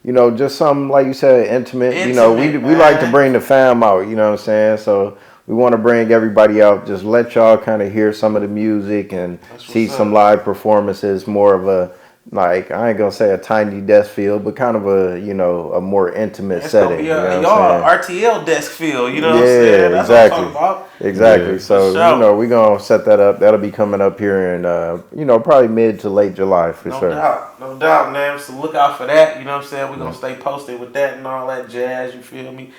You know, just something like you said, intimate. You know, we like to bring the fam out. You know what I'm saying? So we want to bring everybody out, just let y'all kind of hear some of the music and see some live performances, more of a, like, I ain't going to say a tiny desk feel, but kind of a, you know, a more intimate setting. Be you know y'all RTL desk feel, you know what I'm saying? That's exactly. what I'm talking about. Exactly. Yeah, so, you know, we're going to set that up. That'll be coming up here in, you know, probably mid to late July for sure. No doubt, man. So look out for that. You know what I'm saying? We're going to stay posted with that and all that jazz. You feel me?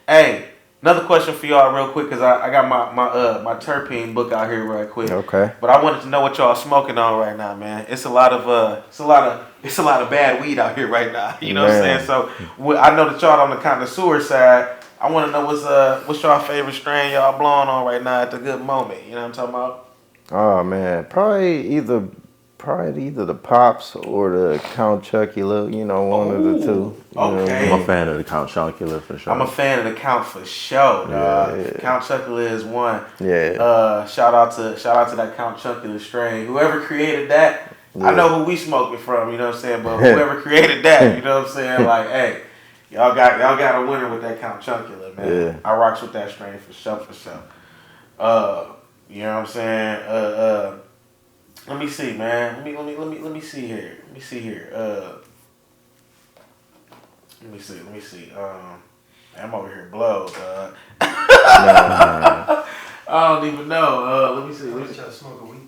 Hey. Another question for y'all real quick, because I got my terpene book out here real quick. Okay. But I wanted to know what y'all smoking on right now, man. It's a lot of bad weed out here right now. You know what I'm saying? So I know that y'all on the connoisseur side. I want to know what's y'all favorite strain y'all blowing on right now at the good moment. You know what I'm talking about? Oh man, probably either the Pops or the Count Chocula, you know, one of the two. Okay. I'm a fan of the Count Chocula for sure. I'm a fan of the Count for sure, dog. Yeah. Count Chocula is one. Yeah. Shout out to that Count Chocula strain. Whoever created that, I know who we smoking from, you know what I'm saying? But whoever created that, you know what I'm saying? Like, hey, y'all got a winner with that Count Chocula, man. Yeah. I rocks with that strain for sure. You know what I'm saying? Let me see, man. Let me see here. Let me see. I'm over here blowed, dog. I don't even know. Let me see. Try to smoke a weed.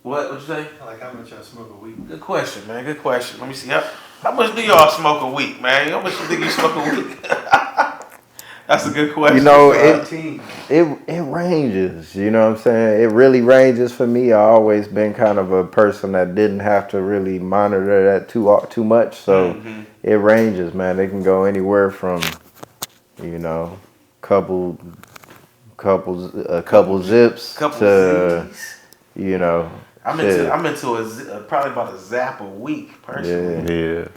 What you say? Like how much I smoke a week? Good question, man. Good question. Let me see. How much do y'all smoke a week, man? How much you think you smoke a week? That's a good question. You know, it ranges. You know what I'm saying? It really ranges for me. I always been kind of a person that didn't have to really monitor that too much. So it ranges, man. It can go anywhere from, you know, a couple zips to, you know. I'm into probably about a zap a week personally.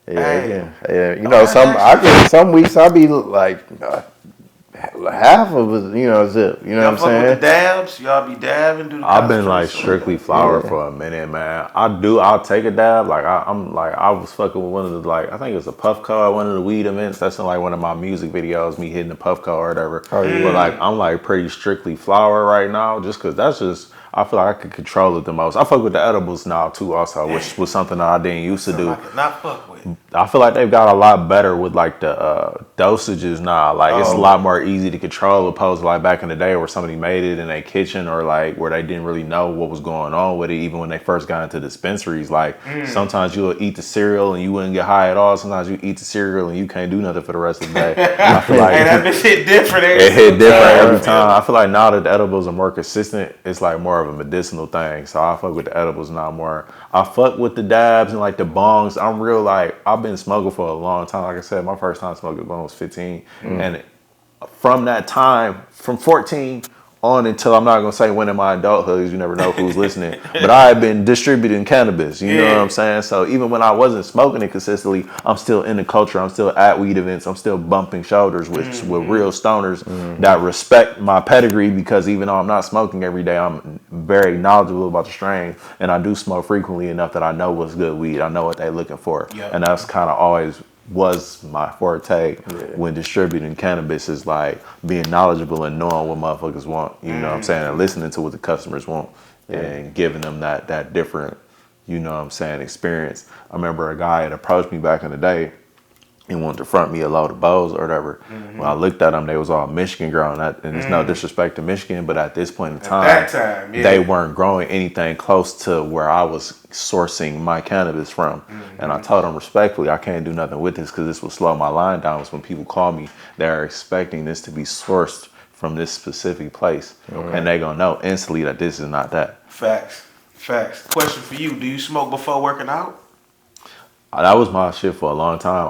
Yeah. You know, some weeks I be like half of it, you know, zip. You know what I'm saying? With the dabs, y'all be dabbing. I've been like strictly flower for a minute, man. I'll take a dab. Like I was fucking with one of the I think it was a Puffco at one of the weed events. That's in like one of my music videos, me hitting the Puffco or whatever. Oh, yeah. But like I'm like pretty strictly flower right now, just because that's just. I feel like I could control it the most. I fuck with the edibles now too, also, which was something that I didn't used to do. I could not fuck with. I feel like they've got a lot better with like the dosages now. Like it's a lot more easy to control opposed to like back in the day where somebody made it in their kitchen or like where they didn't really know what was going on with it. Even when they first got into dispensaries, like sometimes you'll eat the cereal and you wouldn't get high at all. Sometimes you eat the cereal and you can't do nothing for the rest of the day. I feel like that shit different. It hit different every time. I feel like now that the edibles are more consistent, it's like more of a medicinal thing. So I fuck with the edibles now more. I fuck with the dabs and like the bongs. I'm real like I've been smoking for a long time. Like I said, my first time smoking bong was 15, and from that time, from 14 on until I'm not gonna say when in my adulthood, because you never know who's listening. But I had been distributing cannabis. You know what I'm saying? So even when I wasn't smoking it consistently, I'm still in the culture. I'm still at weed events. I'm still bumping shoulders with real stoners that respect my pedigree. Because even though I'm not smoking every day, I'm very knowledgeable about the strain, and I do smoke frequently enough that I know what's good weed. I know what they're looking for, and that's kind of always was my forte when distributing cannabis, is like being knowledgeable and knowing what motherfuckers want, you know what I'm saying, and listening to what the customers want and giving them that different, you know what I'm saying, experience. I remember a guy had approached me back in the day and wanted to front me a load of bows or whatever. When I looked at them, they was all Michigan grown. And it's no disrespect to Michigan, but at this point in time, they weren't growing anything close to where I was sourcing my cannabis from. And I told them respectfully, I can't do nothing with this because this will slow my line down. It's when people call me, they're expecting this to be sourced from this specific place. And they're going to know instantly that this is not that. Facts. Question for you. Do you smoke before working out? That was my shit for a long time.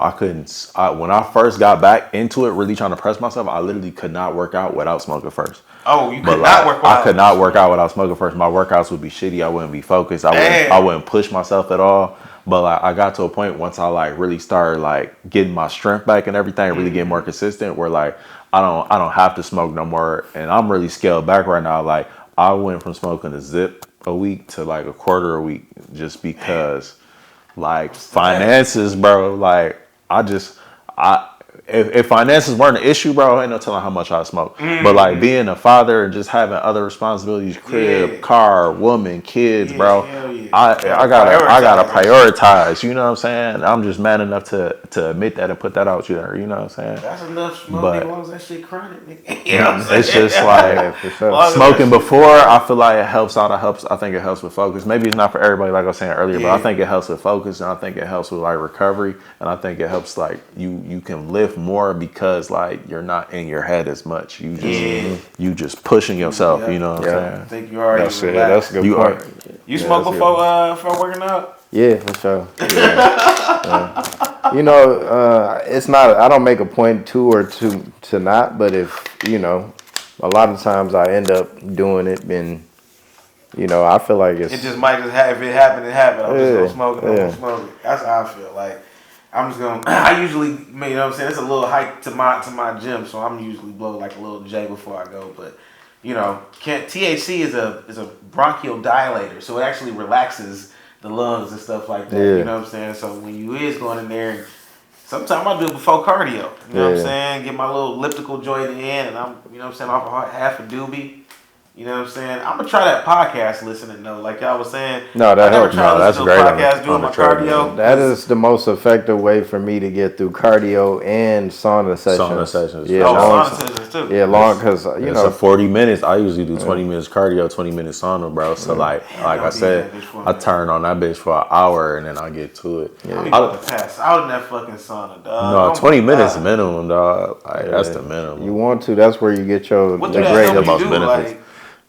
When I first got back into it, really trying to press myself, I literally could not work out without smoking first. Oh, you could not work out? I could not work out without smoking first. My workouts would be shitty. I wouldn't be focused. I wouldn't push myself at all. But like, I got to a point once I like really started like getting my strength back and everything, really getting more consistent, where like I don't have to smoke no more, and I'm really scaled back right now. Like I went from smoking a zip a week to like a quarter a week, just because. Like finances, bro. Like if finances weren't an issue, bro, ain't no telling how much I smoke. But like being a father and just having other responsibilities, crib, car, woman, kids, bro. I gotta prioritize. You know what I'm saying? I'm just man enough to admit that and put that out there. You know what I'm saying? That's enough smoking as long as that shit chronic, nigga. You know what I'm saying? It's just like for sure. Smoking before, I feel like it helps out. I think it helps with focus. Maybe it's not for everybody, like I was saying earlier, but I think it helps with focus, and I think it helps with like recovery, and I think it helps like you can lift more because like you're not in your head as much. You just pushing yourself. You know what I'm saying? I think you already That's a good point. You smoke before working out? Yeah, for sure. You know, it's not. I don't make a point to not. But if you know, a lot of times I end up doing it, and you know, I feel like it just might just have. If it happened, it happened. I'm just gonna smoke it. I'm gonna smoke it. That's how I feel. Like I'm just gonna. I usually, you know what I'm saying. It's a little hike to my gym, so I'm usually blow like a little J before I go, but. You know, THC is a bronchial dilator, so it actually relaxes the lungs and stuff like that. You know what I'm saying? So when you is going in there, and sometimes I do it before cardio. You know what I'm saying? Get my little elliptical joint in, and I'm, you know what I'm saying, off half a doobie. You know what I'm saying? I'm gonna try that podcast listening though, like y'all was saying. No, that I never helps. tried to No, that's listen to a great on the- podcast doing on the my treadmill. cardio. That is the most effective way for me to get through cardio and sauna sessions. Sauna sessions. Yeah, Oh, long, sauna sessions too. yeah, long because you It's know. a 40 minutes. I usually do 20 minutes cardio, 20 minutes sauna, bro. So like I y'all said, need that bitch for I me. turn on that bitch for an hour and then I get to it. I'm about to pass out in that fucking sauna, dog. No, 20 minutes God. minimum, dog. Like, that's the minimum. You want to? That's where you get your What the do that greatest. help most you do? benefits. Like,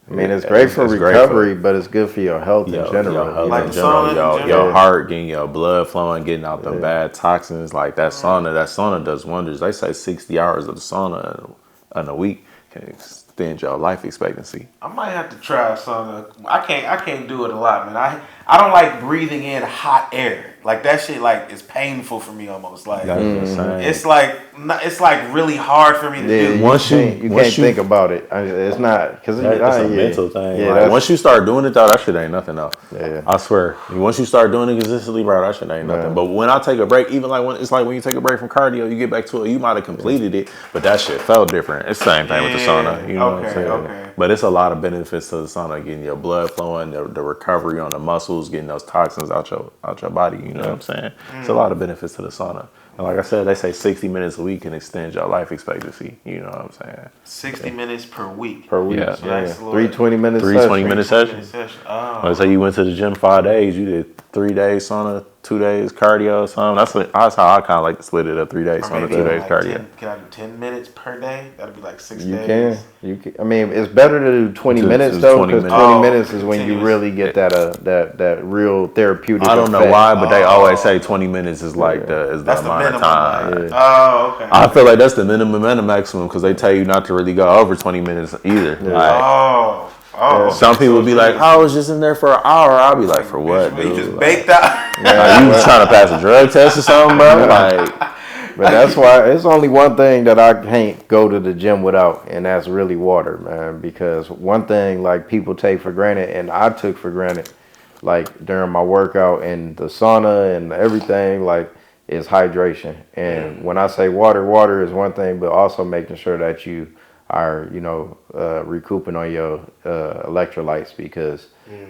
I mean, it's Yeah, great for it's great recovery, but it's good for your health in general. Your health Like in the general, sauna in your general? heart, getting your blood flowing, getting out them bad toxins. Like that sauna does wonders. They say 60 hours of the sauna in a week can extend your life expectancy. I might have to try sauna. I can't do it a lot, man. I don't like breathing in hot air. Like that shit, like is painful for me almost. Like That is insane. it's like really hard for me to Yeah, do. Once you can't think about it. It's not because That's a mental thing. Yeah, Like, once you start doing it, though, that shit ain't nothing else. Yeah. I swear. Once you start doing it consistently, bro, that shit ain't nothing. Man. But when I take a break, even like when you take a break from cardio, you get back to it. You might have completed it, but that shit felt different. It's the same thing with the sauna. You know what I'm saying? Okay. But it's a lot of benefits to the sauna, getting your blood flowing, the recovery on the muscles, getting those toxins out your body. You know what I'm saying? It's a lot of benefits to the sauna. And like I said, they say 60 minutes a week can extend your life expectancy. You know what I'm saying? 60 minutes per week. per week. Yeah. Nice, Lord. 3 20 minutes. 320-minute sessions. Session. Oh. Let's say you went to the gym 5 days, you did 3 days sauna, 2 days cardio or something. That's how I kind of like to split it up. 3 days Or sauna, maybe 2 days like cardio. 10, can I do 10 minutes per day? That'd be like 6 You days. can. I mean, it's better to do 20 Just- minutes just though, 20 because minutes. 20 Oh, minutes is when you continuous. really get that real therapeutic. I don't know effect. why, but they always say 20 minutes is like the That's the amount minimum. of time. Like, oh, okay. I feel like that's the minimum and the maximum because they tell you not to really go over 20 minutes either. Like, Oh. some people would be like, I was just in there for an hour. I'll be like, for what, You dude? just Like, baked out. you was trying to pass a drug test or something, bro? Like, But that's why it's only one thing that I can't go to the gym without, and that's really water, man. Because one thing like people take for granted, and I took for granted, like during my workout and the sauna and everything, like is hydration. And when I say water, water is one thing, but also making sure that you are, recouping on your electrolytes because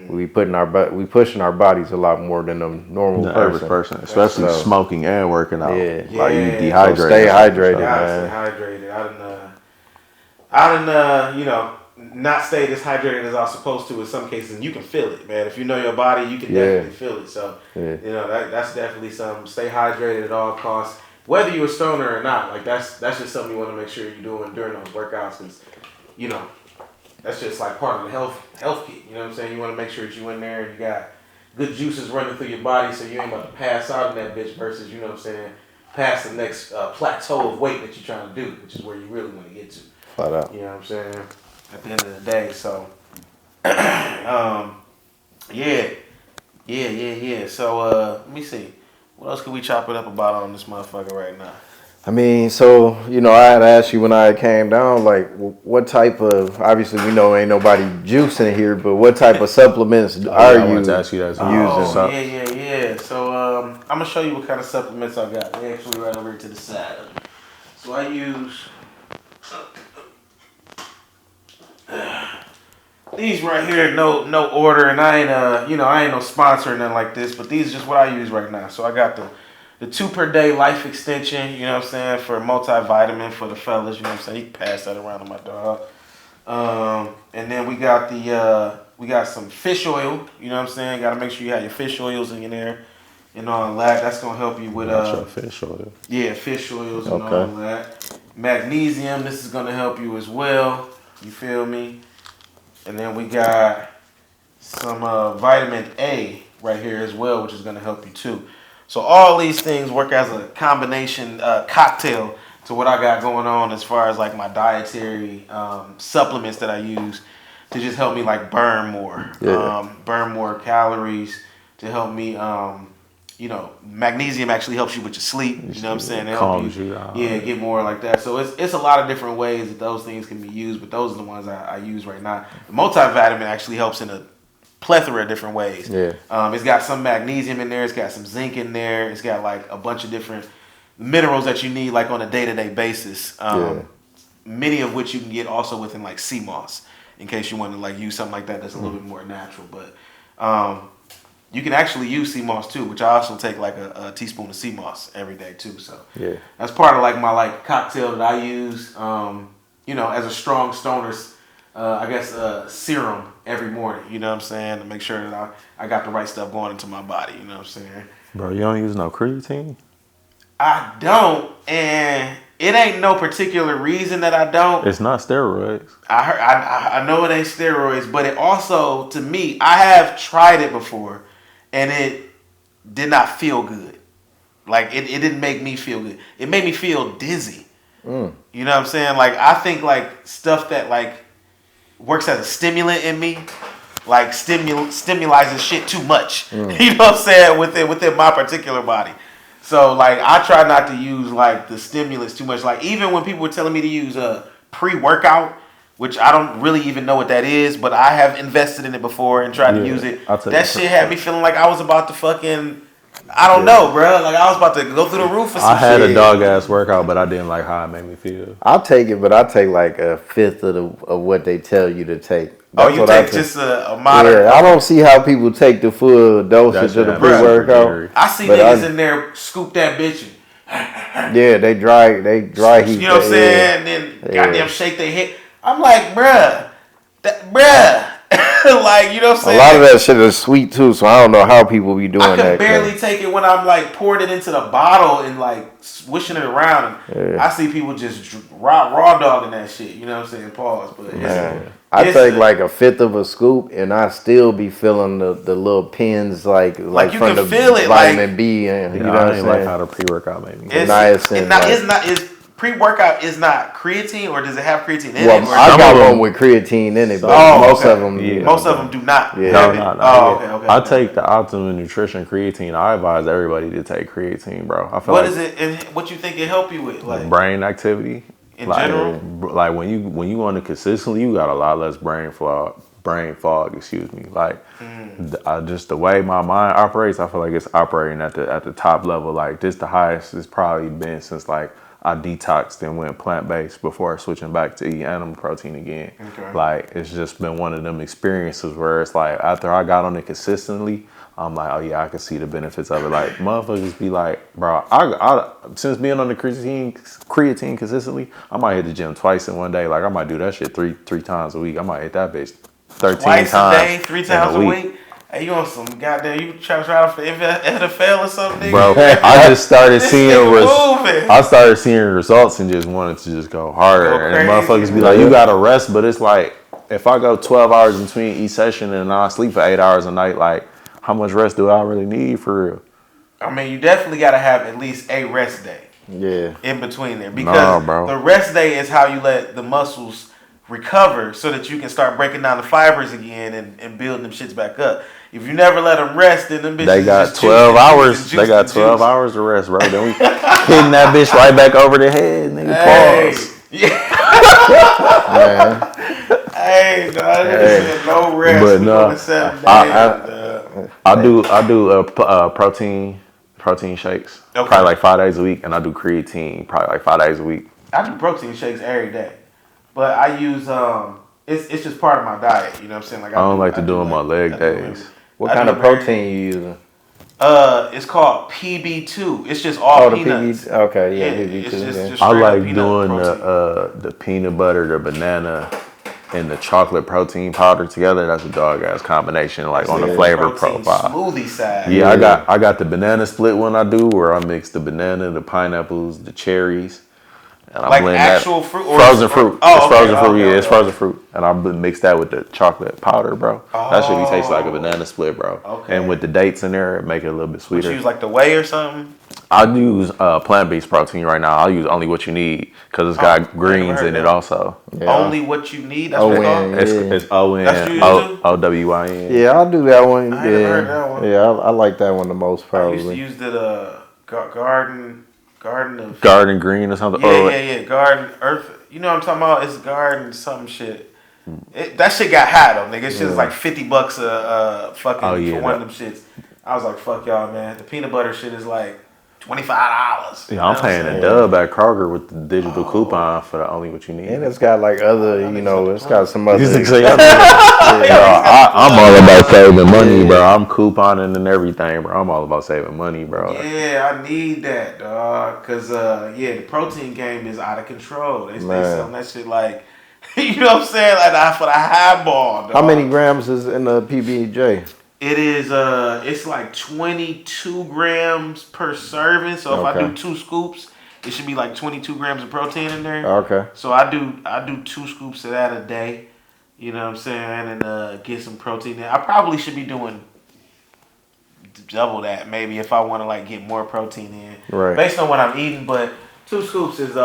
we pushing our bodies a lot more than a normal the average person, especially So- smoking and working out. Yeah. Like, you Yeah. dehydrated. So stay hydrated, Gotta man. stay hydrated. I done, not stay as hydrated as I was supposed to in some cases. And you can feel it, man. If you know your body, you can definitely feel it. So, that's definitely something. Stay hydrated at all costs. Whether you're a stoner or not, like that's just something you want to make sure you're doing during those workouts because, that's just like part of the health kit. You know what I'm saying? You want to make sure that you in there and you got good juices running through your body so you ain't about to pass out in that bitch versus, you know what I'm saying, past the next plateau of weight that you're trying to do, which is where you really want to get to. Flat out. You know what I'm saying? At the end of the day, so yeah. So let me see. What else can we chop it up about on this motherfucker right now? I mean, so, I had asked you when I came down, like, what type of, obviously we know ain't nobody juicing here, but what type of supplements are I you wanted to ask you that. using? Yeah. So I'm gonna show you what kind of supplements I got. They actually right over here to the side. So I use these right here. No order, and I ain't no sponsor or nothing like this. But these is just what I use right now. So I got the 2 per day life extension. You know what I'm saying, for multivitamin for the fellas. You know what I'm saying. You can pass that around to my dog. And then we got we got some fish oil. You know what I'm saying. Got to make sure you have your fish oils in there. And all that. That's gonna help you with fish oil. Yeah, fish oils and all that. Magnesium. This is gonna help you as well. You feel me? And then we got some vitamin A right here as well, which is gonna help you too. So all these things work as a combination cocktail to what I got going on as far as like my dietary supplements that I use to just help me like burn more calories, to help me magnesium actually helps you with your sleep. You know what I'm saying? It Calms help you out. Yeah, get more like that. So it's a lot of different ways that those things can be used, but those are the ones I use right now. The multivitamin actually helps in a plethora of different ways. Yeah. It's got some magnesium in there. It's got some zinc in there. It's got like a bunch of different minerals that you need like on a day-to-day basis. Many of which you can get also within like sea moss. in case you want to like use something like that that's a little bit more natural. But you can actually use sea moss too, which I also take like a teaspoon of sea moss every day too. So that's part of like my like cocktail that I use. As a strong stoner's, serum every morning. You know what I'm saying, to make sure that I got the right stuff going into my body. You know what I'm saying. Bro, you don't use no creatine? I don't, and it ain't no particular reason that I don't. It's not steroids. I know it ain't steroids, but it also, to me, I have tried it before, and it did not feel good. Like it didn't make me feel good. It made me feel dizzy. You know what I'm saying? Like I think like stuff that like works as a stimulant in me, like stimulizes shit too much. You know what I'm saying? Within my particular body. So like I try not to use like the stimulants too much. Like even when people were telling me to use a pre-workout, which I don't really even know what that is, but I have invested in it before and tried to use it. That shit had me feeling like I was about to fucking, I don't know, bro. Like I was about to go through the roof or some shit. I had a dog ass workout, but I didn't like how it made me feel. I'll take it, but I take like a fifth of what they tell you to take. That's you take just a moderate. Yeah, I don't see how people take the full dosage of the pre-workout. I see niggas in there scoop that bitch. Yeah, they dry heat. You know what I'm saying? And then goddamn shake their head. I'm like, bruh. Like, you know what I'm saying? A lot of that shit is sweet too, so I don't know how people be doing that. I can barely take it when I'm like pouring it into the bottle and like swishing it around. And I see people just raw dogging that shit. You know what I'm saying? Pause. But I take like a fifth of a scoop, and I still be feeling the little pins like you from can the feel it, vitamin like, B. And you know I what I'm ain't saying? like how the pre-workout made me. Is pre-workout is not creatine, or does it have creatine in it? Well, I got one with creatine in it, but most of them do not. Yeah. No. Okay. I take the Optimum Nutrition creatine. I advise everybody to take creatine, bro. I feel what is it, and what you think it help you with? Like brain activity in general. Like when you want to consistently, you got a lot less brain fog. Excuse me. Like just the way my mind operates, I feel like it's operating at the top level. Like this, the highest it's probably been since like I detoxed and went plant-based before switching back to eat animal protein again. Okay. Like, it's just been one of them experiences where it's like, after I got on it consistently, I'm like, oh yeah, I can see the benefits of it. Like, motherfuckers be like, bro, I since being on the creatine consistently, I might hit the gym twice in one day. Like, I might do that shit three times a week. I might hit that bitch 13 twice times. A day, 3 times a week? Hey, you on some goddamn, you try out for NFL or something, nigga? Bro, I just started seeing results and just wanted to just go harder. And motherfuckers be like, you gotta rest, but it's like, if I go 12 hours between each session and I sleep for 8 hours a night, like, how much rest do I really need for real? I mean, you definitely gotta have at least a rest day. Yeah. In between there. Because the rest day is how you let the muscles recover so that you can start breaking down the fibers again and building them shits back up. If you never let them rest, then them bitches they got just 12 hours. They got 12 hours to rest, bro. Then we hitting that bitch right back over the head, nigga. Pause. Yeah. Hey, no rest. But no, I do protein shakes. Okay. Probably like 5 days a week, and I do creatine probably like 5 days a week. I do protein shakes every day, but I use it's just part of my diet. You know what I'm saying? Like I don't like to do them on leg days. What kind of protein you using? It's called PB2. It's just all peanuts. Okay, yeah, PB2. Just I like doing the peanut butter, the banana, and the chocolate protein powder together. That's a dog ass combination, like on the flavor profile. Smoothie side. Yeah, I got the banana split one I do, where I mix the banana, the pineapples, the cherries. And I like blend actual that. fruit? Frozen fruit. Oh, it's frozen fruit, yeah, it's frozen fruit. And I mix that with the chocolate powder, bro. That shit be tastes like a banana split, bro. Okay. And with the dates in there, make it a little bit sweeter. Would you use like the whey or something? I use plant-based protein right now. I'll use only what you need because it's got greens in it also. Yeah. Only what you need? That's what it's called? It's OWYN. Yeah, I'll do that one. I haven't heard that one. Yeah, I like that one the most probably. I used to use the garden of... Garden green or something? Yeah. Garden earth. You know what I'm talking about? It's garden some shit. That shit got high though, nigga. It's just like $50 fucking for one of them shits. I was like, fuck y'all, man. The peanut butter shit is like $25. Yeah, I'm paying a dub at Kroger with the digital coupon for the only what you need. And it's got like other, you know, it's got some other. I'm all about saving money, bro. I'm couponing and everything, bro. I'm all about saving money, bro. Yeah, I need that, dog. Cause the protein game is out of control. They selling that shit like, you know what I'm saying, like for the highball, dog. How many grams is in the PB&J? It is it's like 22 grams per serving. So if I do 2 scoops, it should be like 22 grams of protein in there. Okay. So I do 2 scoops of that a day. You know what I'm saying, and get some protein in. I probably should be doing double that maybe if I want to like get more protein in, right? Based on what I'm eating, but 2 scoops is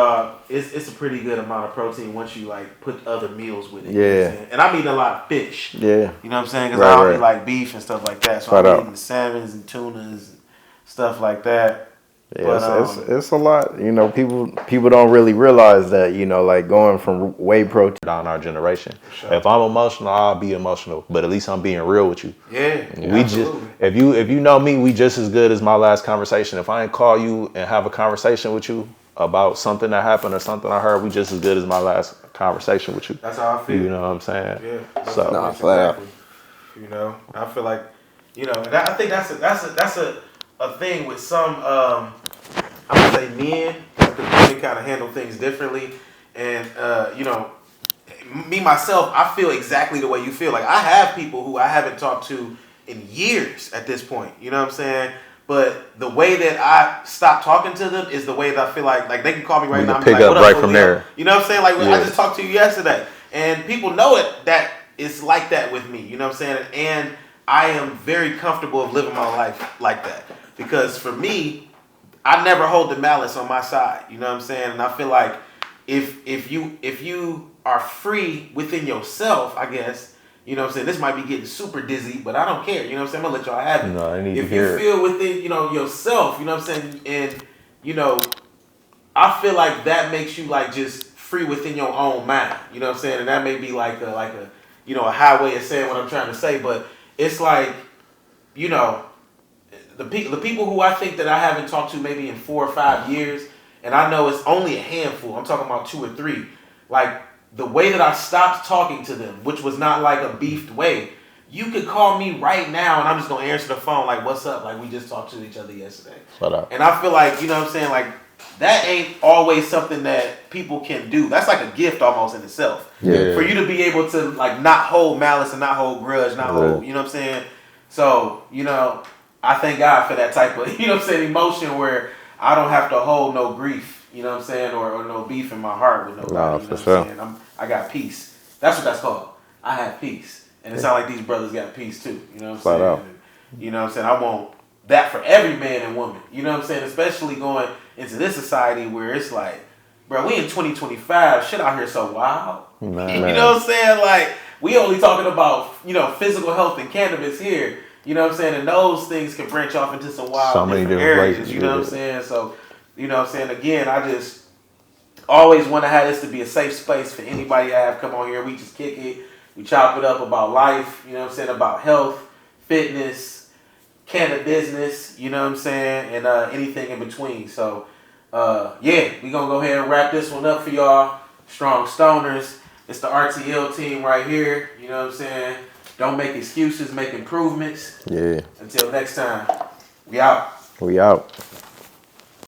it's a pretty good amount of protein once you like put other meals with it. Yeah. You know what I'm saying? And I'm eating a lot of fish. Yeah. You know what I'm saying? Because I don't eat like beef and stuff like that. So I'm eating salmons and tunas and stuff like that. Yeah, but, it's a lot. You know, people don't really realize that, you know, like going from whey protein on our generation. Sure. If I'm emotional, I'll be emotional, but at least I'm being real with you. Yeah, we absolutely. Just if you know me, we just as good as my last conversation. If I ain't call you and have a conversation with you about something that happened or something I heard, we just as good as my last conversation with you. That's how I feel. You know what I'm saying? Yeah. So flat out. You know, I feel like, you know, and I think that's a thing with some I'm gonna say men, because men kind of handle things differently, and you know, me myself, I feel exactly the way you feel. Like I have people who I haven't talked to in years at this point. You know what I'm saying? But the way that I stop talking to them is the way that I feel like they can call me right now. Pick up right from there. You know what I'm saying? Like I just talked to you yesterday, and people know it that it's like that with me. You know what I'm saying? And I am very comfortable of living my life like that because for me, I never hold the malice on my side. You know what I'm saying? And I feel like if you are free within yourself, I guess. You know what I'm saying? This might be getting super dizzy, but I don't care. You know what I'm saying? I'm going to let y'all have it. No, I need if to hear you feel within, you know, yourself, you know what I'm saying? And, you know, I feel like that makes you, like, just free within your own mind. You know what I'm saying? And that may be like a you know, a highway of saying what I'm trying to say. But it's like, you know, the people who I think that I haven't talked to maybe in 4 or 5 years, and I know it's only a handful. I'm talking about 2 or 3. Like, the way that I stopped talking to them, which was not like a beefed way, you could call me right now and I'm just going to answer the phone like, what's up? Like, we just talked to each other yesterday. Shut up. And I feel like, you know what I'm saying, like, that ain't always something that people can do. That's like a gift almost in itself. Yeah. For you to be able to, like, not hold malice and not hold grudge, not hold, you know what I'm saying? So, you know, I thank God for that type of, you know what I'm saying, emotion where I don't have to hold no grief. You know what I'm saying? Or no beef in my heart with nobody. No, you know for what sure. I'm saying? I got peace. That's what that's called. I have peace. And it sounds like these brothers got peace too. You know what I'm saying? Out. And, you know what I'm saying? I want that for every man and woman. You know what I'm saying? Especially going into this society where it's like, bro, we in 2025. Shit out here so wild. Man. You know what I'm saying? Like, we only talking about, you know, physical health and cannabis here. You know what I'm saying? And those things can branch off into some wild different areas. Places, you know what I'm saying? So, you know what I'm saying? Again, I just always want to have this to be a safe space for anybody I have come on here. We just kick it. We chop it up about life, you know what I'm saying, about health, fitness, cannabis, you know what I'm saying, and anything in between. So, yeah, we're going to go ahead and wrap this one up for y'all. Strong Stoners. It's the RTL team right here, you know what I'm saying. Don't make excuses, make improvements. Yeah. Until next time, we out. We out.